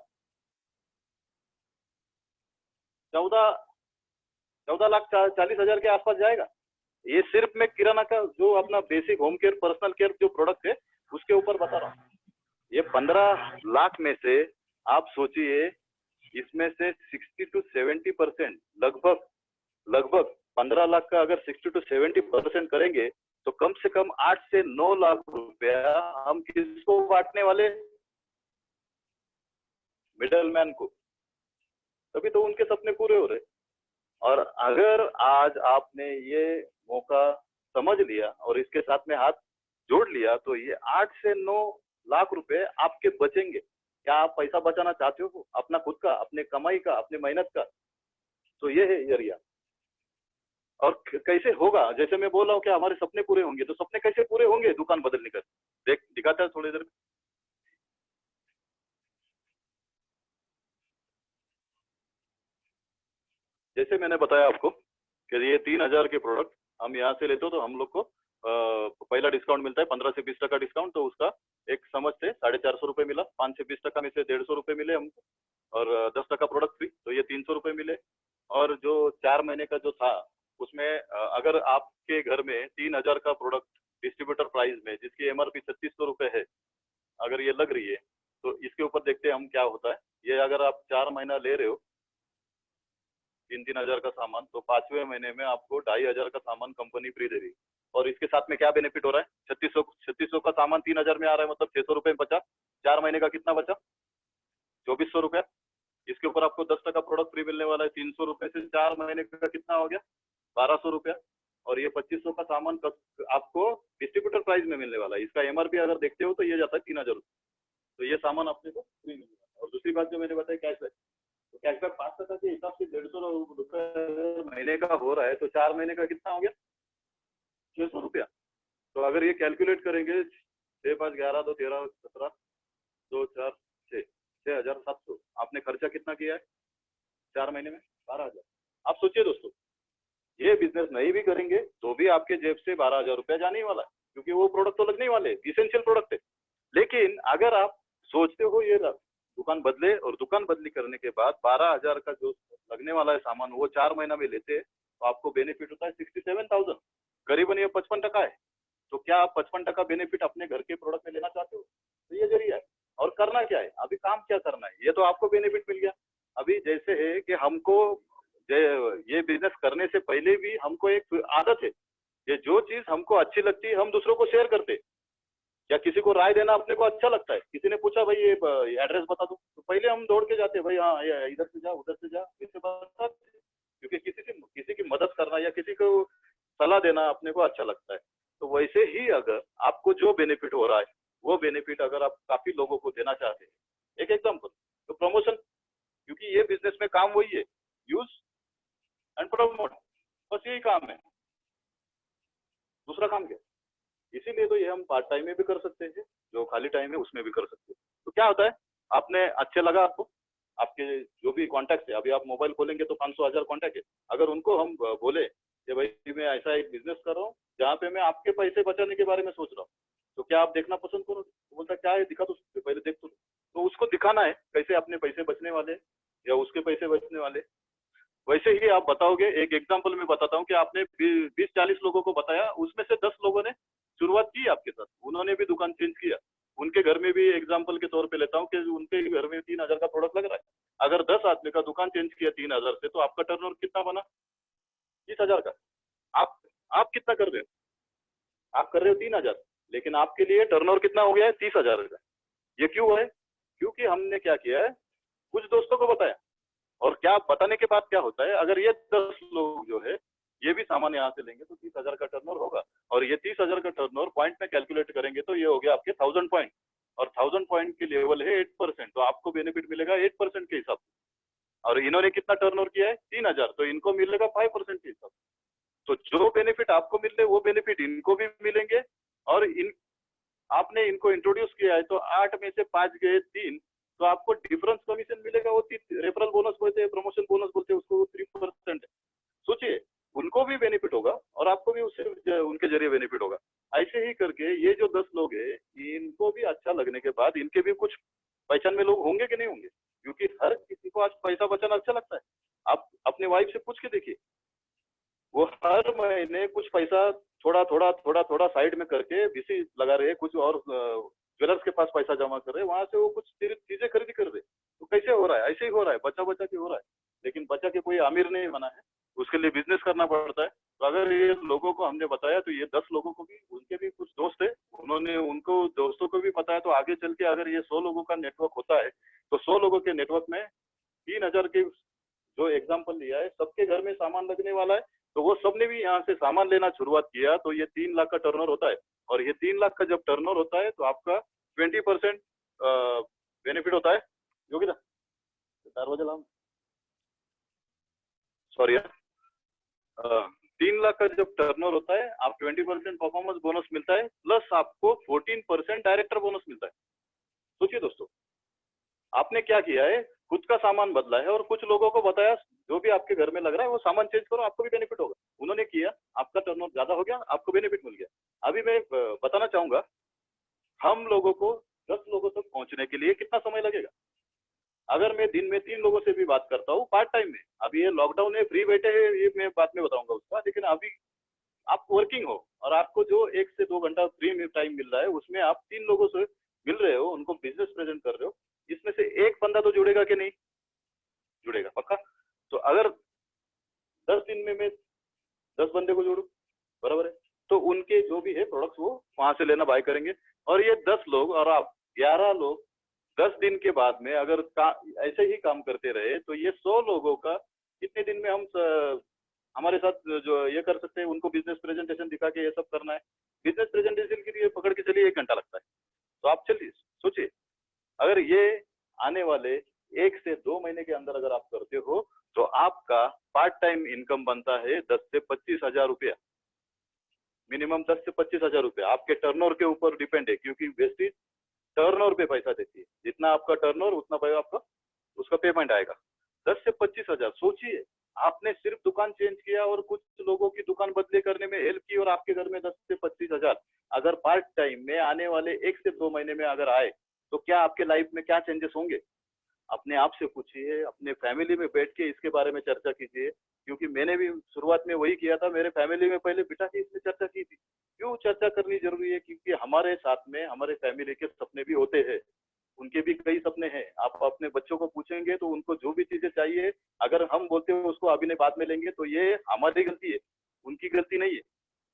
14,40,000 के आसपास जाएगा। ये सिर्फ मैं किराना का जो अपना basic home care personal care जो प्रोडक्ट है उसके ऊपर बता रहा हूँ। ये 15 लाख में से आप सोचिए, इसमें से 60 to 70% लगभग 15 लाख का अगर 60 to 70% करेंगे तो कम से कम 8 से 9 लाख रुपया हम किसको बांटने वाले? मिडल मैन को। तभी तो उनके सपने पूरे हो रहे। और अगर आज आपने ये मौका समझ लिया और इसके साथ में हाथ जोड़ लिया तो ये 8 से 9 लाख रुपए आपके बचेंगे। क्या आप पैसा बचाना चाहते हो अपना खुद का, अपने कमाई का, अपने मेहनत का? तो ये है जरिया। और कैसे होगा? जैसे मैं बोल रहा हूँ कि हमारे सपने पूरे होंगे, तो सपने कैसे पूरे होंगे दुकान बदलने का? देख दिखाता है थोड़ी देर में। जैसे मैंने बताया आपको कि ये 3,000 के प्रोडक्ट हम यहाँ से लेते हो तो हम लोग को पहला डिस्काउंट मिलता है 15 से 20% डिस्काउंट। तो उसका एक समझ से 450 रुपये मिला। 5 से 20% में से 150 रुपये मिले हमको और 10% प्रोडक्ट फ्री, तो ये 300 रुपये मिले। और जो 4 महीने का जो था उसमें अगर आपके घर में 3,000 का प्रोडक्ट डिस्ट्रीब्यूटर प्राइस में जिसकी MRP 3600 रुपये है, अगर ये लग रही है तो इसके ऊपर देखते हैं हम क्या होता है। ये अगर आप 4 महीना ले रहे हो 3-3 हजार का सामान, तो 5वें महीने में आपको 2,500 का सामान कंपनी फ्री दे रही है। और इसके साथ में क्या बेनिफिट हो रहा है? 3600 का सामान 3,000 में आ रहा है, मतलब 600 रुपये बचा। 4 महीने का कितना बचा? 2,400 रुपया। इसके ऊपर आपको 10% प्रोडक्ट फ्री मिलने वाला है। 300 रुपये से 4 महीने का कितना हो गया? 1,200 रुपया। और ये 2,500 का सामान आपको डिस्ट्रीब्यूटर प्राइस में मिलने वाला है। इसका MRP अगर देखते हो तो ये जाता है 3,000 रुपये। तो ये सामान अपने को फ्री मिलेगा। और दूसरी बात जो मैंने बताई कैशबैक, तो कैशबैक 5% के हिसाब से 150 रुपये महीने का हो रहा है, तो 4 महीने का कितना हो गया? 600 रुपया। तो अगर ये कैलकुलेट करेंगे 6, 5, 11, 2, 13, 17, 2, 4, 6, 6,700। आपने खर्चा कितना किया है 4 महीने में? 12,000। आप सोचिए दोस्तों, ये बिजनेस नहीं भी करेंगे तो भी आपके जेब से 12,000 रुपया जाने ही वाला है, क्योंकि वो प्रोडक्ट तो लगने ही वाले, इसेंशियल प्रोडक्ट है। लेकिन अगर आप सोचते हो ये दुकान बदले और दुकान बदली करने के बाद 12,000 का जो लगने वाला है सामान वो 4 महीना में लेते तो आपको बेनिफिट होता है 67,000, करीबन ये 55% है। तो क्या आप 55% बेनिफिट अपने घर के प्रोडक्ट में लेना चाहते हो? तो ये जरिया है। और करना क्या है, अभी काम क्या करना है? ये तो आपको बेनिफिट मिल गया। अभी जैसे है कि हमको ये बिजनेस करने से पहले भी हमको एक आदत है, ये जो चीज हमको अच्छी लगती है हम दूसरों को शेयर करते हैं। या किसी को राय देना अपने को अच्छा लगता है। किसी ने पूछा भाई ये एड्रेस बता दो, तो पहले हम दौड़ के जाते हैं, भाई हाँ ये इधर से जा उधर से जा, इससे बताते। क्योंकि किसी की मदद करना या किसी को सलाह देना अपने को अच्छा लगता है। तो वैसे ही अगर आपको जो बेनिफिट हो रहा है वो बेनिफिट अगर आप काफी लोगों को देना चाहते हैं, एक एग्जाम्पल तो प्रमोशन, क्योंकि ये बिजनेस में काम वही है, यूज एंड प्रमोट, बस यही काम है, दूसरा काम क्या? इसीलिए तो ये हम पार्ट टाइम में भी कर सकते हैं, जो खाली टाइम है उसमें भी कर सकते हैं। तो क्या होता है, आपने अच्छे लगा आपको, आपके जो भी कॉन्टैक्ट है, अभी आप मोबाइल खोलेंगे तो 500,000 कॉन्टैक्ट है, अगर उनको हम बोले कि भाई मैं ऐसा एक बिजनेस कर रहा हूँ जहाँ पे मैं आपके पैसे बचाने के बारे में सोच रहा हूँ, तो क्या आप देखना पसंद करोगे? तो बोलता क्या है, दिखा तो पहले देख तो उसको दिखाना है कैसे अपने पैसे बचने वाले या उसके पैसे बचने वाले। वैसे ही आप बताओगे, एक एग्जाम्पल में बताता हूँ कि आपने 20-40 लोगों को बताया, उसमें से 10 लोगों ने शुरुआत की आपके साथ, उन्होंने भी दुकान चेंज किया। उनके घर में भी एग्जाम्पल के तौर पे लेता हूँ कि उनके घर में 3,000 का प्रोडक्ट लग रहा है। अगर 10 आदमी का दुकान चेंज किया 3,000 से, तो आपका टर्नओवर कितना बना? 30,000 का। आप कितना कर रहे हो? आप कर रहे हो 3,000, लेकिन आपके लिए टर्नओवर कितना हो गया है? 30,000 का। ये क्यों है? क्योंकि हमने क्या किया है, कुछ दोस्तों को बताया। और क्या बताने के बाद क्या होता है, अगर ये 10 लोग जो है ये भी सामान यहाँ से लेंगे तो 30,000 का टर्नओवर होगा। और ये 30,000 का टर्नओवर पॉइंट में कैलकुलेट करेंगे तो ये हो गया आपके 1000 पॉइंट, और 1000 पॉइंट की लेवल है 8%, तो आपको बेनिफिट मिलेगा 8% के हिसाब से। और इन्होंने कितना टर्नओवर किया है? 3,000, तो इनको मिलेगा 5% के हिसाब से। तो जो बेनिफिट आपको मिल रहे वो बेनिफिट इनको भी मिलेंगे। और आपने इनको इंट्रोड्यूस किया है तो 8 में से 5 गए 3, तो आपको डिफरेंस कमीशन मिलेगा, वो रेफरल बोनस बोलते हैं, प्रमोशन बोनस बोलते हैं उसको, 3% है। सोचिए, उनको उनके जरिए बेनिफिट होगा। ऐसे ही करके ये जो 10 लोग हैं, इनको भी अच्छा लगने के बाद इनके भी कुछ पहचान में लोग होंगे कि नहीं होंगे, क्योंकि हर किसी को आज पैसा बचाना अच्छा लगता है। आप अपनी वाइफ से पूछ के देखिए, वो हर महीने कुछ पैसा थोड़ा साइड में करके बीसी लगा रहे, कुछ और ज्वेलर्स के पास पैसा जमा कर रहे, वहां से वो कुछ चीजें खरीदी कर रहे। तो कैसे हो रहा है? ऐसे ही हो रहा है, बचा बचा के हो रहा है। लेकिन बचा के कोई अमीर नहीं बना है, उसके लिए बिजनेस करना पड़ता है। तो अगर ये लोगों को हमने बताया, तो ये 10 लोगों को भी, उनके भी कुछ दोस्त है, उन्होंने उनको दोस्तों को भी बताया, तो आगे चल के अगर ये 100 लोगों का नेटवर्क होता है, तो 100 लोगों के नेटवर्क में 3000 के जो एग्जाम्पल लिया है, सबके घर में सामान लगने वाला है। तो वो सबने भी यहाँ से सामान लेना शुरुआत किया, तो ये 3 लाख का टर्नओवर होता है। और ये 3 लाख का जब टर्नओवर होता है, तो आपका 20% बेनिफिट होता है। योगी ना 4 बजे लाऊं, सॉरी, 3 लाख का जब टर्नओवर होता है, आप 20% परफॉर्मेंस बोनस मिलता है, प्लस आपको 14% डायरेक्टर बोनस मिलता है। सोचिए दोस्तों, आपने क्या किया है, खुद का सामान बदला है और कुछ लोगों को बताया जो भी आपके घर में लग रहा है वो सामान चेंज करो, आपको भी बेनिफिट होगा। उन्होंने किया, आपका टर्नओवर ज्यादा हो गया, आपको बेनिफिट मिल गया। अभी मैं बताना चाहूंगा, हम लोगों को 10 लोगों तक पहुंचने के लिए कितना समय लगेगा। अगर मैं दिन में 3 लोगों से भी बात करता हूँ पार्ट टाइम में, अभी ये लॉकडाउन है, फ्री बैठे हैं, ये मैं बाद में बताऊंगा उसका, लेकिन अभी आप वर्किंग हो और आपको जो 1 से 2 घंटा फ्री में टाइम मिल रहा है, उसमें आप 3 लोगों से मिल रहे हो, उनको बिजनेस प्रेजेंट कर रहे हो, इसमें से एक बंदा तो जुड़ेगा कि नहीं? जुड़ेगा पक्का। तो अगर 10 दिन में मैं 10 बंदे को जोड़ू, बराबर है, तो उनके जो भी है प्रोडक्ट्स वो वहां से लेना बाय करेंगे। और ये 10 लोग और आप 11 लोग 10 दिन के बाद में अगर ऐसे ही काम करते रहे, तो ये 100 लोगों का कितने दिन में हम हमारे साथ जो ये कर सकते हैं, उनको बिजनेस प्रेजेंटेशन दिखा के ये सब करना है। बिजनेस प्रेजेंटेशन के लिए पकड़ के चलिए 1 घंटा लगता है। तो आप चलिए सोचिए, अगर ये आने वाले 1 से 2 महीने के अंदर अगर आप करते हो, तो आपका पार्ट टाइम इनकम बनता है 10 से 25,000 रुपया, मिनिमम 10 से 25,000 रुपया। आपके टर्नओवर के ऊपर डिपेंड है, क्योंकि वेस्टेज टर्नओवर पे पैसा देती है, जितना आपका टर्नओवर उतना पैसा आपका उसका पेमेंट आएगा। 10 से 25,000, सोचिए, आपने सिर्फ दुकान चेंज किया और कुछ लोगों की दुकान बदले करने में हेल्प की और आपके घर में 10 से 25,000 अगर पार्ट टाइम में आने वाले 1 से 2 महीने में अगर आए, तो क्या आपके लाइफ में क्या चेंजेस होंगे? अपने आप से पूछिए, अपने फैमिली में बैठ के इसके बारे में चर्चा कीजिए, क्योंकि मैंने भी शुरुआत में वही किया था। मेरे फैमिली में पहले बिठा के इसमें चर्चा की थी। क्यों चर्चा करनी जरूरी है? क्योंकि हमारे साथ में हमारे फैमिली के सपने भी होते हैं, उनके भी कई सपने हैं। आप अपने बच्चों को पूछेंगे तो उनको जो भी चीजें चाहिए, अगर हम बोलते हो उसको अभी नहीं बाद में लेंगे, तो ये हमारी गलती है, उनकी गलती नहीं है।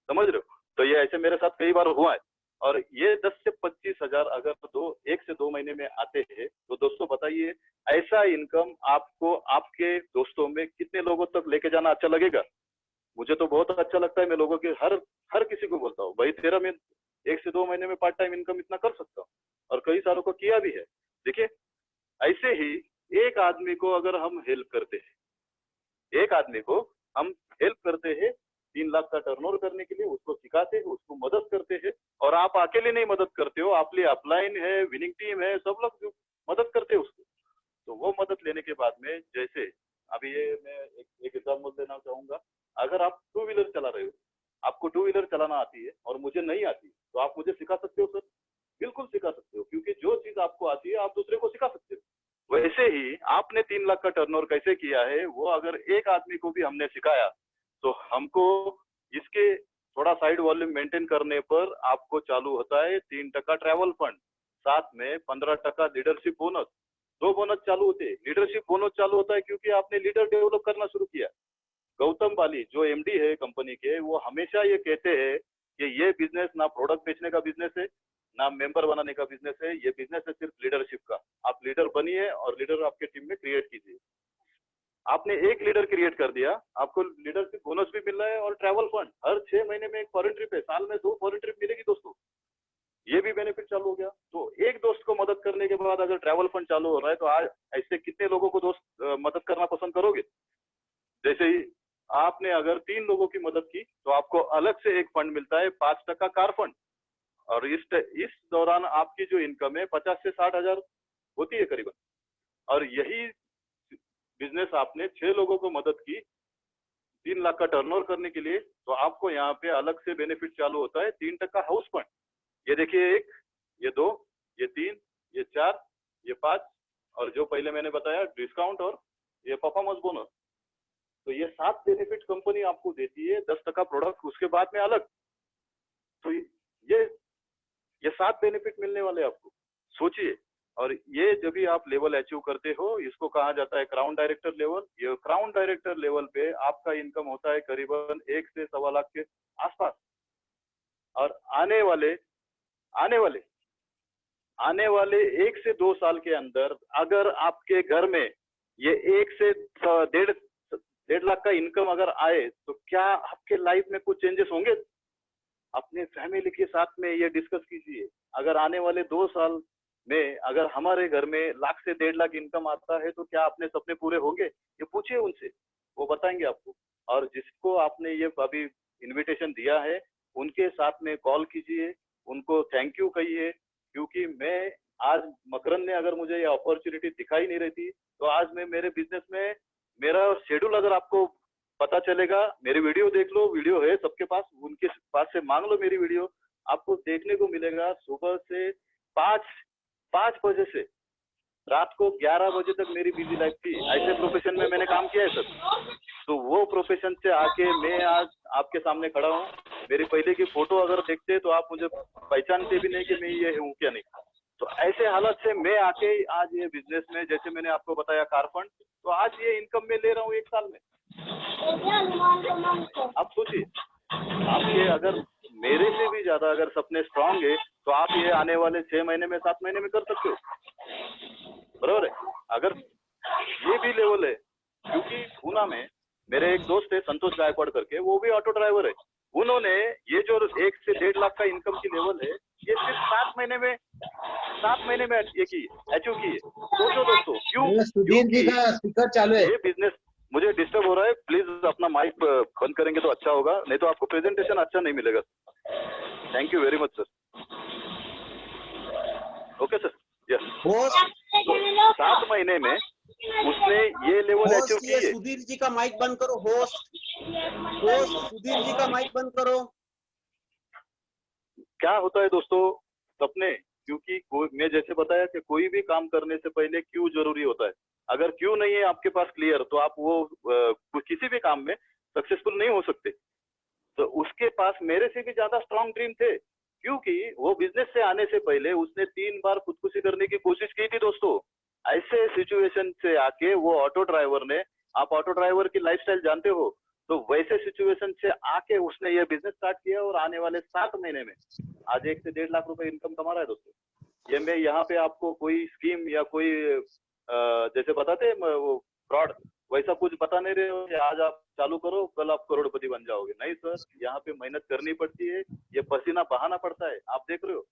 समझ रहे हो? तो ये ऐसे मेरे साथ कई बार हुआ है। और ये 10 से 25,000 अगर 1 से 2 महीने में आते हैं, तो दोस्तों बताइए, ऐसा इनकम आपको आपके दोस्तों में कितने लोगों तक लेके जाना अच्छा लगेगा? मुझे तो बहुत अच्छा लगता है। मैं लोगों के हर किसी को बोलता हूँ, भाई तेरा मैं 1 से 2 महीने में पार्ट टाइम इनकम इतना कर सकता हूँ, और कई सारों को किया भी है। देखिए, ऐसे ही एक आदमी को अगर हम हेल्प करते हैं, एक आदमी को हम हेल्प करते हैं 3 लाख का टर्नओवर करने के लिए, उसको सिखाते हैं, उसको मदद करते हैं। और आप अकेले नहीं मदद करते हो, आपके अपलाइन है, विनिंग टीम है, सब लोग जो मदद करते हैं उसको। तो वो मदद लेने के बाद में, जैसे अभी ये मैं एक एग्जाम्पल देना चाहूंगा। अगर आप 2 व्हीलर चला रहे हो, आपको 2 व्हीलर चलाना आती है और मुझे नहीं आती, तो आप मुझे सिखा सकते हो सर? बिल्कुल सिखा सकते हो, क्योंकि जो चीज आपको आती है आप दूसरे को सिखा सकते हो। वैसे ही आपने 3 लाख का टर्नओवर कैसे किया है, वो अगर एक आदमी को भी हमने सिखाया, तो हमको इसके थोड़ा साइड वॉल्यूम मेंटेन करने पर आपको चालू होता है 3% ट्रैवल फंड, साथ में 15% लीडरशिप बोनस। 2 बोनस चालू होते हैं। लीडरशिप बोनस चालू होता है क्योंकि आपने लीडर डेवलप करना शुरू किया। गौतम बाली जो एमडी है कंपनी के, वो हमेशा ये कहते हैं कि ये बिजनेस ना प्रोडक्ट बेचने का बिजनेस है, ना मेंबर बनाने का बिजनेस है, ये बिजनेस है सिर्फ लीडरशिप का। आप लीडर बनिए और लीडर आपके टीम में क्रिएट कीजिए। आपने एक लीडर क्रिएट कर दिया, आपको लीडरशिप बोनस भी मिल रहा है और ट्रैवल फंड, हर 6 महीने में एक फॉरेन ट्रिप है, साल में 2 फॉरेन ट्रिप मिलेगी दोस्तों, ये भी बेनिफिट चालू हो गया। तो एक दोस्त को मदद करने के बाद अगर ट्रैवल फंड चालू हो रहा है, तो आज ऐसे कितने लोगों को दोस्त मदद करना पसंद करोगे? जैसे ही आपने अगर 3 लोगों की मदद की, तो आपको अलग से एक फंड मिलता है 5% कार फंड। और इस दौरान आपकी जो इनकम है 50 से 60,000 होती है करीबन। और यही बिजनेस आपने 6 लोगों को मदद की 3 लाख का टर्नओवर करने के लिए, तो तो आपको यहाँ पे अलग से बेनिफिट चालू होता है 3% हाउस फंड। ये देखिए 1, ये 2, ये 3, ये 4, ये 5 और जो पहले मैंने बताया डिस्काउंट और ये परफॉर्मेंस बोनस। तो ये 7 बेनिफिट कंपनी आपको देती है, 10% प्रोडक्ट उसके बाद में अलग। तो ये 7 बेनिफिट मिलने वाले आपको, सोचिए। और ये जब भी आप लेवल अचीव करते हो, इसको कहा जाता है क्राउन डायरेक्टर लेवल। ये क्राउन डायरेक्टर लेवल पे आपका इनकम होता है करीबन 1 से 1.25 लाख के आसपास। और आने वाले 1 से 2 साल के अंदर अगर आपके घर में ये 1 से 1.5 लाख का इनकम अगर आए, तो क्या आपके लाइफ में कुछ चेंजेस होंगे? अपने फैमिली के साथ में ये डिस्कस कीजिए। अगर आने वाले 2 साल में अगर हमारे घर में 1 लाख से 1.5 लाख इनकम आता है, तो क्या अपने सपने पूरे होंगे? ये पूछिए उनसे, वो बताएंगे आपको। और जिसको आपने ये अभी इनविटेशन दिया है, उनके साथ में कॉल कीजिए, उनको थैंक यू कहिए, क्योंकि मैं आज मकरंद ने अगर मुझे ये अपॉर्चुनिटी दिखाई नहीं रहती, तो आज मैं मेरे बिजनेस में मेरा शेड्यूल अगर आपको पता चलेगा, मेरी वीडियो देख लो, वीडियो है सबके पास, उनके पास से मांग लो मेरी वीडियो, आपको देखने को मिलेगा। सुबह से 5 बजे से रात को 11 बजे तक मेरी बिजी लाइफ थी। ऐसे प्रोफेशन में मैंने काम किया है सर। तो वो प्रोफेशन से आके मैं आज आपके सामने खड़ा हूँ। मेरी पहले की फोटो अगर देखते तो आप मुझे पहचानते भी नहीं कि मैं ये हूँ क्या नहीं। तो ऐसे हालत से मैं आके आज ये बिजनेस में, जैसे मैंने आपको बताया कार फंड, तो आज ये इनकम में ले रहा हूँ 1 साल में। आप सोचिए, आपके अगर मेरे से भी ज्यादा अगर सपने स्ट्रांग है, तो आप ये आने वाले 6 महीने में 7 महीने में कर सकते हो, बराबर है? अगर ये भी लेवल है, क्योंकि पूना में मेरे एक दोस्त है संतोष गायकवाड़ करके, वो भी ऑटो ड्राइवर है। उन्होंने ये जो 1 से 1.5 लाख का इनकम की लेवल है, ये सिर्फ 7 महीने में ये की अचीव की है। सोचो दोस्तों, क्यों? सुधीर जी का स्पीकर चालू है। ये बिजनेस मुझे डिस्टर्ब हो रहा है, प्लीज अपना माइक बंद करेंगे तो अच्छा होगा, नहीं तो आपको प्रेजेंटेशन अच्छा नहीं मिलेगा। Thank you very much sir. Okay sir, yes. तो 7 महीने में उसने ये लेवल अचीव की है। सुधीर जी का माइक बंद करो। होस्ट सुधीर जी का माइक बंद करो। क्या होता है दोस्तों, सपने, क्योंकि मैं जैसे बताया कि कोई भी काम करने से पहले क्यों जरूरी होता है। अगर क्यों नहीं है आपके पास क्लियर, तो आप वो किसी भी काम में सक्सेसफुल नहीं हो सकते। तो उसके पास मेरे से भी ज्यादा स्ट्रांग ड्रीम थे, क्योंकि वो बिजनेस से आने से पहले उसने 3 बार खुदकुशी करने की कोशिश की थी दोस्तों। ऐसे सिचुएशन से आके वो ऑटो ड्राइवर ने, आप ऑटो ड्राइवर की लाइफस्टाइल जानते हो, तो वैसे सिचुएशन से आके उसने ये बिजनेस स्टार्ट किया और आने वाले 7 महीने में आज 1 से 1.5 लाख रुपए इनकम कमा रहा है दोस्तों। ये मैं यहाँ पे आपको कोई स्कीम या कोई जैसे बताते हैं वो फ्रॉड, वैसा कुछ बता नहीं रहे हो कि आज आप चालू करो कल आप करोड़पति बन जाओगे। नहीं सर, यहाँ पे मेहनत करनी पड़ती है, ये पसीना बहाना पड़ता है, आप देख रहे हो।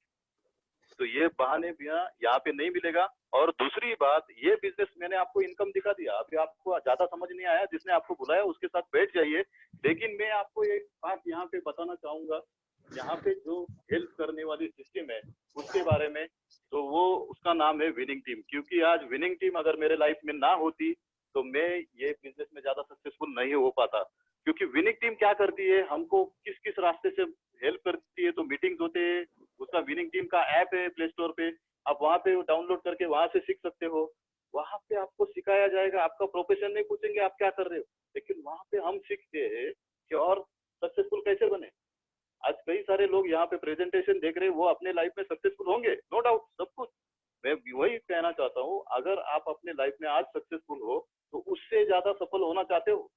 तो ये बहाने भी यहाँ पे नहीं मिलेगा। और दूसरी बात, ये बिजनेस मैंने आपको इनकम दिखा दिया, अभी आपको ज्यादा समझ नहीं आया, जिसने आपको बुलाया उसके साथ बैठ जाइए। लेकिन मैं आपको एक बात यहाँ पे बताना चाहूंगा, यहाँ पे जो हेल्प करने वाली सिस्टम है उसके बारे में, तो वो उसका नाम है विनिंग टीम। क्योंकि आज विनिंग टीम अगर मेरे लाइफ में ना होती, तो मैं ये बिजनेस में ज्यादा सक्सेसफुल नहीं हो पाता। क्योंकि विनिंग टीम क्या करती है, हमको किस किस रास्ते से हेल्प करती है, तो मीटिंग्स होते हैं, उसका विनिंग टीम का ऐप है प्ले स्टोर पे, आप वहाँ पे डाउनलोड करके वहां से सीख सकते हो। वहां पे आपको सिखाया जाएगा, आपका प्रोफेशन नहीं पूछेंगे आप क्या कर रहे हो, लेकिन वहां पे हम सीखते हैं कि और सक्सेसफुल कैसे बने। आज कई सारे लोग यहाँ पे प्रेजेंटेशन देख रहे हैं, वो अपने लाइफ में सक्सेसफुल होंगे, नो डाउट, सब कुछ। मैं वही कहना चाहता हूँ, अगर आप अपने लाइफ में आज सक्सेसफुल हो, तो उससे ज्यादा सफल होना चाहते हो,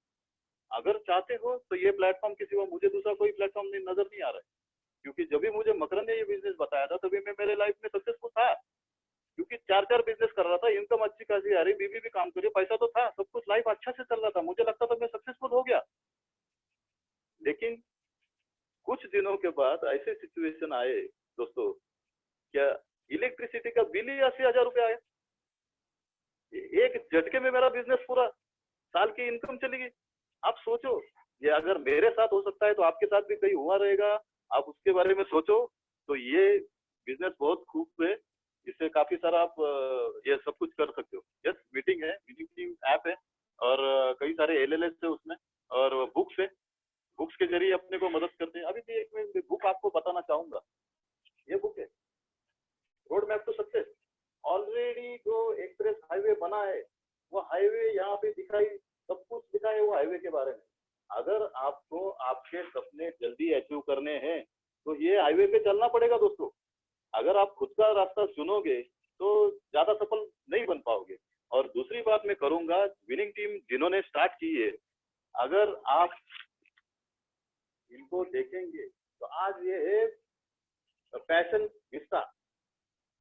अगर चाहते हो, तो ये प्लेटफॉर्म के सिवा मुझे दूसरा कोई प्लेटफॉर्म नजर नहीं आ रहा है। क्योंकि जब भी मुझे मकरंद ने ये बिजनेस बताया था, तभी मैं मेरे लाइफ में सक्सेसफुल था। क्योंकि 4 बिजनेस कर रहा था, इनकम अच्छी खासी आ रही, बीवी भी काम कर रही, पैसा तो था, सब कुछ लाइफ अच्छा से चल रहा था, मुझे लगता था मैं सक्सेसफुल हो गया। लेकिन कुछ दिनों के बाद ऐसे सिचुएशन आए दोस्तों, क्या इलेक्ट्रिसिटी का बिल ही 80,000 रुपये आया। एक झटके में मेरा बिजनेस पूरा साल की इनकम चली गई। आप सोचो, ये अगर मेरे साथ हो सकता है तो आपके साथ भी कहीं हुआ रहेगा, आप उसके बारे में सोचो। तो ये बिजनेस बहुत खूब है, इससे काफी सारा आप ये सब कुछ कर सकते हो। यस, मीटिंग है, मीटिंग टीम ऐप है, और कई सारे LLS है उसमें, और बुक्स है, बुक्स के जरिए अपने को मदद करते हैं। अभी भी एक मैं बुक आपको बताना चाहूंगा, ये बुक है road map to success. Already जो एक्सप्रेस हाईवे बना है वो हाईवे यहाँ पे दिखाई, सब कुछ दिखा है वो हाईवे के बारे में। अगर आपको आपके सपने जल्दी अचीव करने हैं तो ये हाईवे पे चलना पड़ेगा दोस्तों। अगर आप खुद का रास्ता चुनोगे तो ज्यादा सफल नहीं बन पाओगे। और दूसरी बात मैं करूंगा, विनिंग टीम जिन्होंने स्टार्ट की है, अगर आप इनको देखेंगे तो आज ये है passion Vista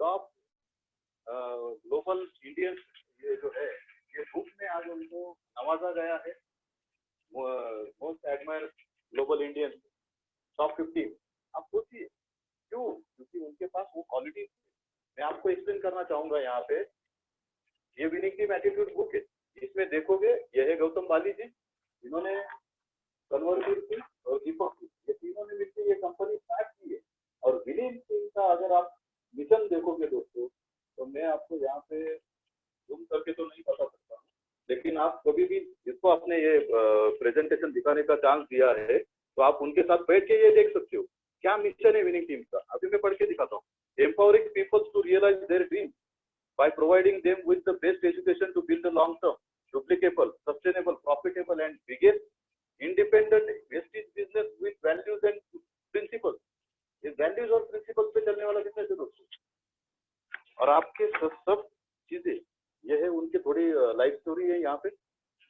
top global Indian, ये जो है ये बुक में आज उनको नवाजा गया है most admire global Indian top 15। आप सोचिए क्यों? क्योंकि उनके पास वो क्वालिटी। मैं आपको एक्सप्लेन करना चाहूंगा यहाँ पे, ये विनिंग टीम एटीट्यूड बुक है। इसमें देखोगे ये है गौतम बाली जी, इन्होंने कन्वर्जीत सिंह और दीपक सिंह, ये तीनों ने मिलकर ये कंपनी स्टार्ट की है। और विनिंग टीम का अगर आप मिशन देखोगे दोस्तों, तो मैं आपको यहाँ पे जूम करके तो नहीं बता सकता, लेकिन आप कभी भी जिसको आपने ये प्रेजेंटेशन दिखाने का चांस दिया है तो आप उनके साथ बैठ के ये देख सकते हो क्या मिशन है विनिंग टीम का। अभी मैं पढ़ के दिखाता हूँ। Empowering peoples to realise their dream by providing them with the best education to build a long-term, duplicable, sustainable, profitable and biggest independent vestige business with values and principles। ये values और principles पे चलने वाला business है दोस्तों। और आपके सब चीजें ये है, उनकी थोड़ी लाइफ स्टोरी है यहाँ पे।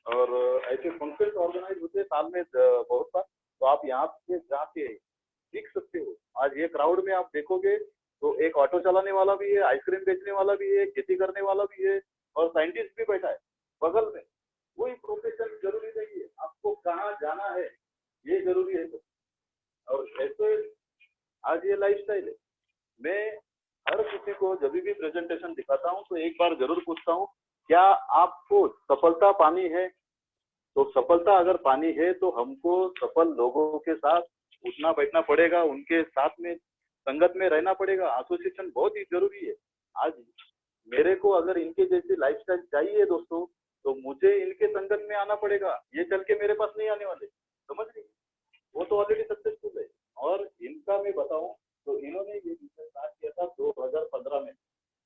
और ऐसे फंक्शन ऑर्गेनाइज होते हैं साल में बहुत बार, तो आप यहाँ पे जाके सीख सकते हो। आज ये क्राउड में आप देखोगे तो एक ऑटो चलाने वाला भी है, आइसक्रीम बेचने वाला भी है, खेती करने वाला भी है और साइंटिस्ट भी बैठा है बगल में। कोई प्रोफेशन जरूरी नहीं है, आपको कहाँ जाना है ये जरूरी है। और ऐसे आज ये लाइफस्टाइल है। मैं हर किसी को जब भी प्रेजेंटेशन दिखाता हूँ तो एक बार जरूर पूछता हूँ, क्या आपको सफलता पानी है? तो सफलता अगर पानी है तो हमको सफल लोगों के साथ उठना बैठना पड़ेगा, उनके साथ में संगत में रहना पड़ेगा। एसोसिएशन बहुत ही जरूरी है। आज मेरे को अगर इनके जैसी लाइफस्टाइल चाहिए दोस्तों, तो मुझे इनके संगत में आना पड़ेगा। ये चल के मेरे पास नहीं आने वाले, समझ रही? वो तो ऑलरेडी सक्सेसफुल है। और इनका मैं बताऊं तो इन्होंने ये बिजनेस स्टार्ट किया था 2015 में।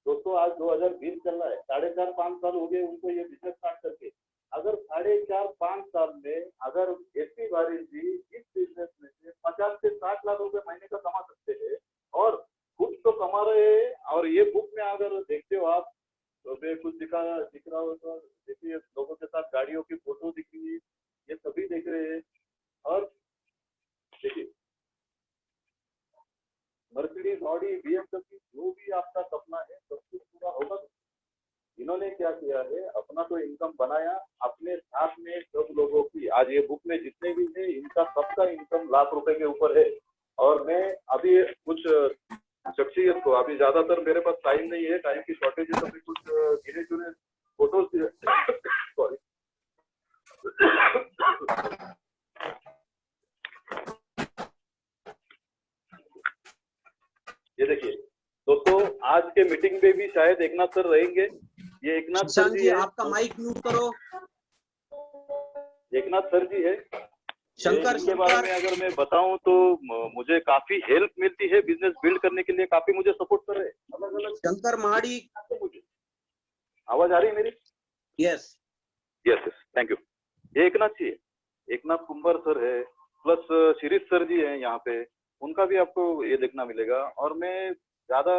दोस्तों आज 2020 चल रहा है, 4.5-5 साल हो गए उनको ये बिजनेस स्टार्ट करके। अगर 4.5-5 साल में अगर एसपी बारिश जी इस बिजनेस में से 50 से 60 लाख रुपए महीने का कमा सकते हैं और खुद तो कमा रहे हैं। और ये बुक में अगर देखते हो आप तो मैं कुछ दिख रहा हो तो देखिए, लोगों के साथ गाड़ियों की फोटो दिख रही है, ये सभी देख रहे हैं। और देखिए मर्सिडीज, ऑडी, बीएमडब्ल्यू, जो भी आपका सपना है सब कुछ पूरा होगा। इन्होंने क्या किया है, अपना तो इनकम बनाया, अपने साथ में सब लोगों की। आज ये बुक में जितने भी है इनका सबका इनकम लाख रुपए के ऊपर है। और मैं अभी कुछ शख्सियत को, अभी ज्यादातर मेरे पास टाइम नहीं है, टाइम की शॉर्टेज है, तो मैं कुछ गिने चुने फोटोज सॉरी ये देखिए दोस्तों, आज के मीटिंग में भी शायद एकनाथ सर रहेंगे। ये एकनाथ सर जी है, आपका माइक म्यूट करो। एकनाथ सर जी है। शंकर के बारे में अगर मैं बताऊं तो मुझे काफी हेल्प मिलती है, बिजनेस बिल्ड करने के लिए काफी मुझे सपोर्ट कर रहे हैं। अलग अलग शंकर महाड़ी, मुझे आवाज आ रही है मेरी? Yes yes, thank you. ये एकनाथ जी है, एकनाथ कुंबर सर है, प्लस शिरीष सर जी है यहाँ पे, उनका भी आपको ये देखना मिलेगा। और मैं ज्यादा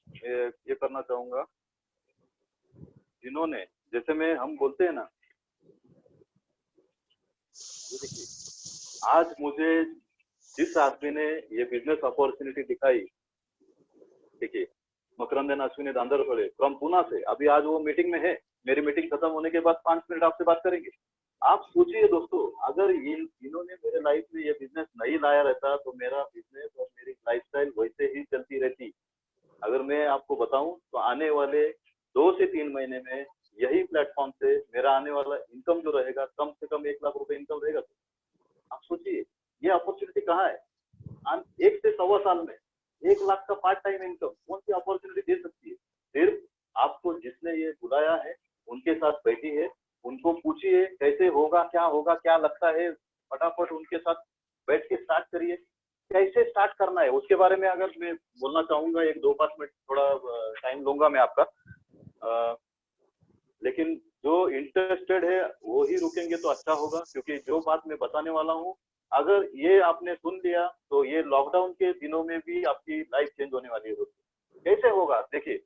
ये करना चाहूंगा, जिन्होंने जैसे में हम बोलते हैं ना, ये देखिए आज मुझे जिस आदमी ने ये बिजनेस अपॉर्चुनिटी दिखाई, देखिए मकरंदन अश्विनी दांदरफड़े फ्रॉम पुणे से, अभी आज वो मीटिंग में है। मेरी मीटिंग खत्म होने के बाद 5 मिनट आपसे बात करेंगे। आप सोचिए दोस्तों, अगर इन्होंने मेरे लाइफ में ये बिजनेस नहीं लाया रहता तो मेरा बिजनेस और मेरी लाइफस्टाइल वैसे ही चलती रहती। अगर मैं आपको बताऊं तो आने वाले 2 से 3 महीने में यही प्लेटफॉर्म से मेरा आने वाला इनकम जो रहेगा, कम से कम 1 लाख रुपए इनकम रहेगा। तो आप सोचिए ये अपॉर्चुनिटी कहाँ है? 1 से 1.25 साल में 1 लाख का पार्ट टाइम इनकम कौन सी अपॉर्चुनिटी दे सकती है? सिर्फ आपको जिसने ये बुलाया है उनके साथ बैठी है, उनको पूछिए कैसे होगा, क्या होगा, क्या लगता है, फटाफट उनके साथ बैठ के स्टार्ट करिए। कैसे स्टार्ट करना है उसके बारे में अगर मैं बोलना चाहूंगा, 1-2-5 मिनट थोड़ा टाइम लूंगा मैं आपका, लेकिन जो इंटरेस्टेड है वो ही रुकेंगे तो अच्छा होगा, क्योंकि जो बात मैं बताने वाला हूँ अगर ये आपने सुन लिया तो ये लॉकडाउन के दिनों में भी आपकी लाइफ चेंज होने वाली है दोस्तों। कैसे होगा देखिए,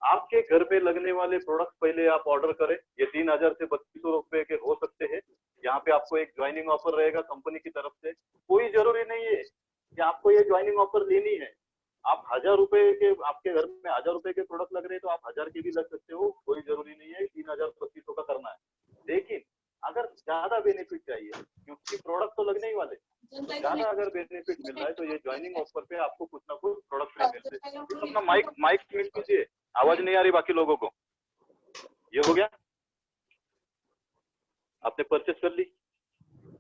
आपके घर पे लगने वाले प्रोडक्ट पहले आप ऑर्डर करें, ये 3000 से 3200 रुपए के हो सकते हैं। यहाँ पे आपको एक ज्वाइनिंग ऑफर रहेगा कंपनी की तरफ से। कोई जरूरी नहीं है कि आपको ये ज्वाइनिंग ऑफर लेनी है। आप 1000 रुपए के, आपके घर में 1000 रुपए के प्रोडक्ट लग रहे हैं तो आप 1000 के भी लग सकते हो, कोई जरूरी नहीं है 3000-3200 का करना है। लेकिन अगर ज्यादा बेनिफिट चाहिए, क्योंकि प्रोडक्ट तो लगने ही वाले, तो ज्यादा अगर बेनिफिट मिल रहा है तो ये ज्वाइनिंग ऑफर पे आपको कुछ ना कुछ प्रोडक्ट फ्री मिलते हैं। अपना माइक म्यूट कीजिए, आवाज नहीं आ रही बाकी लोगों को। ये हो गया, आपने परचेस कर ली।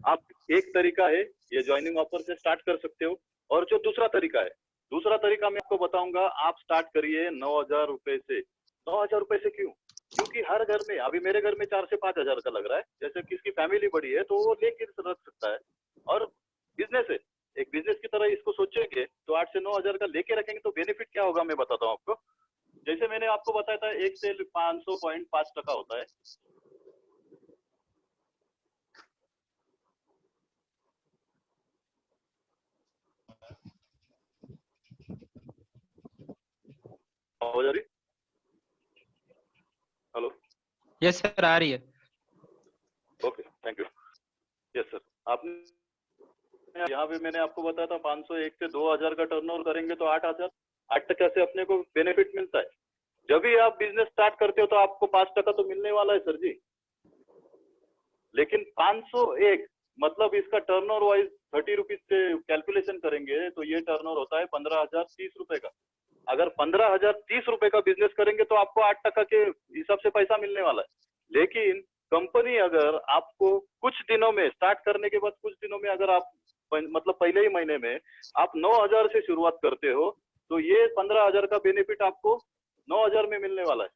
आप एक तरीका है ये ज्वाइनिंग ऑफर से स्टार्ट कर सकते हो, और जो दूसरा तरीका है, दूसरा तरीका मैं आपको बताऊंगा। आप स्टार्ट करिए 9000 रुपए से। 9000 रुपए से क्यों? क्योंकि हर घर में, अभी मेरे घर में 4 से 5 हजार का लग रहा है, जैसे किसकी फैमिली बड़ी है तो वो लेके रख सकता है। और बिजनेस है, एक बिजनेस की तरह इसको सोचेंगे तो 8 से 9000 का लेके रखेंगे तो बेनिफिट क्या होगा मैं बताता हूँ आपको। जैसे मैंने आपको बताया था 1 से 500.5% होता है। आवाज आ रही? हेलो, यस सर, आ रही है। Okay, thank you. Yes sir, आपने यहाँ पे मैंने आपको बताया था 501 से 2000 का टर्नओवर करेंगे तो 8% से अपने को बेनिफिट मिलता है। जब भी आप बिजनेस स्टार्ट करते हो तो आपको 5% तो मिलने वाला है सर जी। लेकिन 501 मतलब इसका टर्नओवर वाइज 30 रुपीज से कैलकुलेशन करेंगे तो ये टर्नओवर होता है 15,030 रुपए का। अगर 15,030 रुपए का बिजनेस करेंगे तो आपको 8% के हिसाब से पैसा मिलने वाला है। लेकिन कंपनी अगर आपको कुछ दिनों में, स्टार्ट करने के बाद कुछ दिनों में, अगर आप मतलब पहले ही महीने में आप 9000 से शुरुआत करते हो तो ये 15,000 का बेनिफिट आपको 9000 में मिलने वाला है।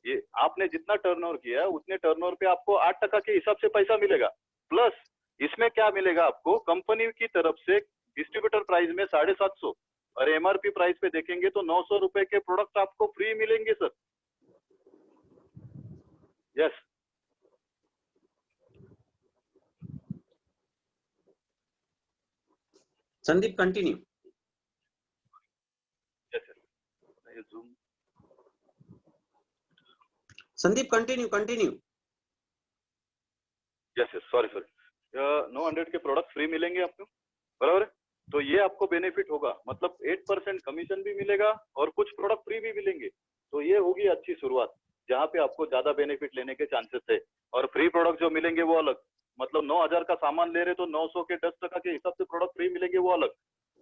ये आपने जितना टर्नओवर किया है उतने टर्नओवर पे आपको 8% के हिसाब से पैसा मिलेगा। प्लस इसमें क्या मिलेगा आपको, कंपनी की तरफ से डिस्ट्रीब्यूटर प्राइस में 750 और एमआरपी प्राइस पे देखेंगे तो 900 रुपए के प्रोडक्ट आपको फ्री मिलेंगे sir. Yes, Sandeep continue. Yes sir, zoom. Sandeep continue. Yes yes, sorry 900 के प्रोडक्ट फ्री मिलेंगे आपको, बराबर है। तो ये आपको बेनिफिट होगा, मतलब 8% कमीशन भी मिलेगा और कुछ प्रोडक्ट फ्री भी मिलेंगे। तो ये होगी अच्छी शुरुआत, जहाँ पे आपको ज्यादा बेनिफिट लेने के चांसेस है। और फ्री प्रोडक्ट जो मिलेंगे वो अलग, मतलब 9000 का सामान ले रहे तो 900 के 10% के हिसाब से प्रोडक्ट फ्री मिलेंगे वो अलग।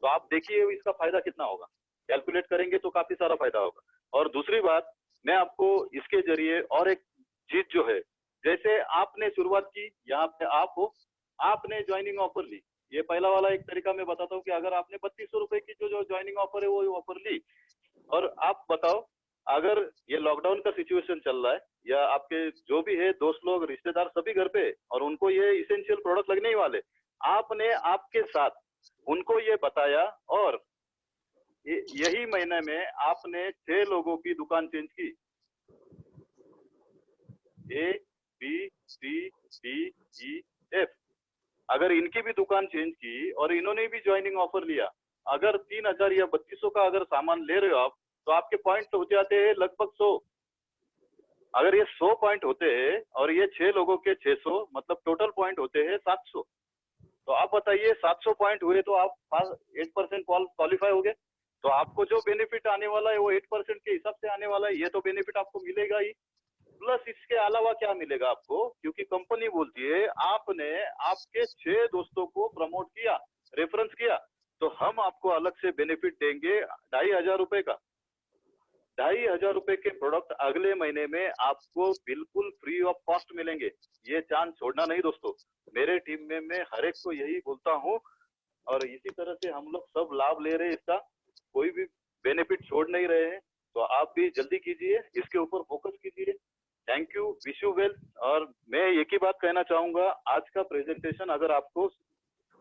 तो आप देखिए इसका फायदा कितना होगा, कैलकुलेट करेंगे तो काफी सारा फायदा होगा। और दूसरी बात, मैं आपको इसके जरिए और एक चीज जो है, जैसे आपने शुरुआत की, यहाँ पे आप हो, आपने ज्वाइनिंग ऑफर ली। ये पहला वाला एक तरीका मैं बताता हूँ कि अगर आपने 3200 रुपए की जो ज्वाइनिंग ऑफर है वो ऑफर ली, और आप बताओ अगर ये लॉकडाउन का सिचुएशन चल रहा है या आपके जो भी है दोस्त लोग, रिश्तेदार सभी घर पे, और उनको ये इसेंशियल प्रोडक्ट लगने ही वाले, आपने आपके साथ उनको ये बताया, और यही महीने में आपने 6 लोगों की दुकान चेंज की, A, B, C, D, E, F। अगर इनकी भी दुकान चेंज की और इन्होंने भी ज्वाइनिंग ऑफर लिया, अगर 3000 या 3200 का अगर सामान ले रहे हो आप, तो आपके पॉइंट हो जाते हैं लगभग 100। अगर ये 100 पॉइंट होते हैं और ये 6 लोगों के 600, मतलब टोटल पॉइंट होते हैं 700। तो आप बताइए 700 पॉइंट हुए तो आप 8% क्वालिफाई हो गए। तो आपको जो बेनिफिट आने वाला है वो 8% के हिसाब से आने वाला है। ये तो बेनिफिट आपको मिलेगा ही, प्लस इसके अलावा क्या मिलेगा आपको, क्योंकि कंपनी बोलती है आपने आपके 6 दोस्तों को प्रमोट किया, रेफरेंस किया, तो हम आपको अलग से बेनिफिट देंगे 2500 रुपए का। 2500 रुपए के प्रोडक्ट अगले महीने में आपको बिल्कुल फ्री ऑफ कॉस्ट मिलेंगे। ये चांस छोड़ना नहीं दोस्तों। मेरे टीम में मैं हर एक को यही बोलता हूँ, और इसी तरह से हम लोग सब लाभ ले रहे हैं इसका, कोई भी बेनिफिट छोड़ नहीं रहे हैं। तो आप भी जल्दी कीजिए, इसके ऊपर फोकस कीजिए। Thank you, wish you well. और मैं एक ही बात कहना चाहूंगा, आज का प्रेजेंटेशन अगर आपको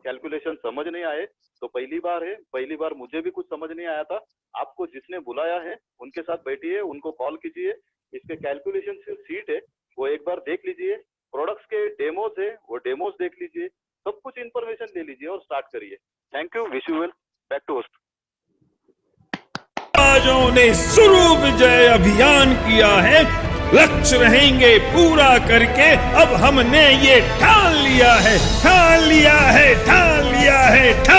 कैलकुलेशन समझ नहीं आए तो पहली बार है, पहली बार मुझे भी कुछ समझ नहीं आया था। आपको जिसने बुलाया है उनके साथ बैठिए, उनको कॉल कीजिए, इसके कैलकुलेशन सीट है वो एक बार देख लीजिए, प्रोडक्ट्स के डेमोज है वो डेमोज देख लीजिए, सब कुछ इंफॉर्मेशन ले लीजिए और स्टार्ट करिए। Thank you, wish you well, back to host. बाजों ने शुरू विजय अभियान किया है, लक्ष्य रहेंगे पूरा करके। अब हमने ये ठान लिया है, ठान लिया है, ठान लिया है, ठान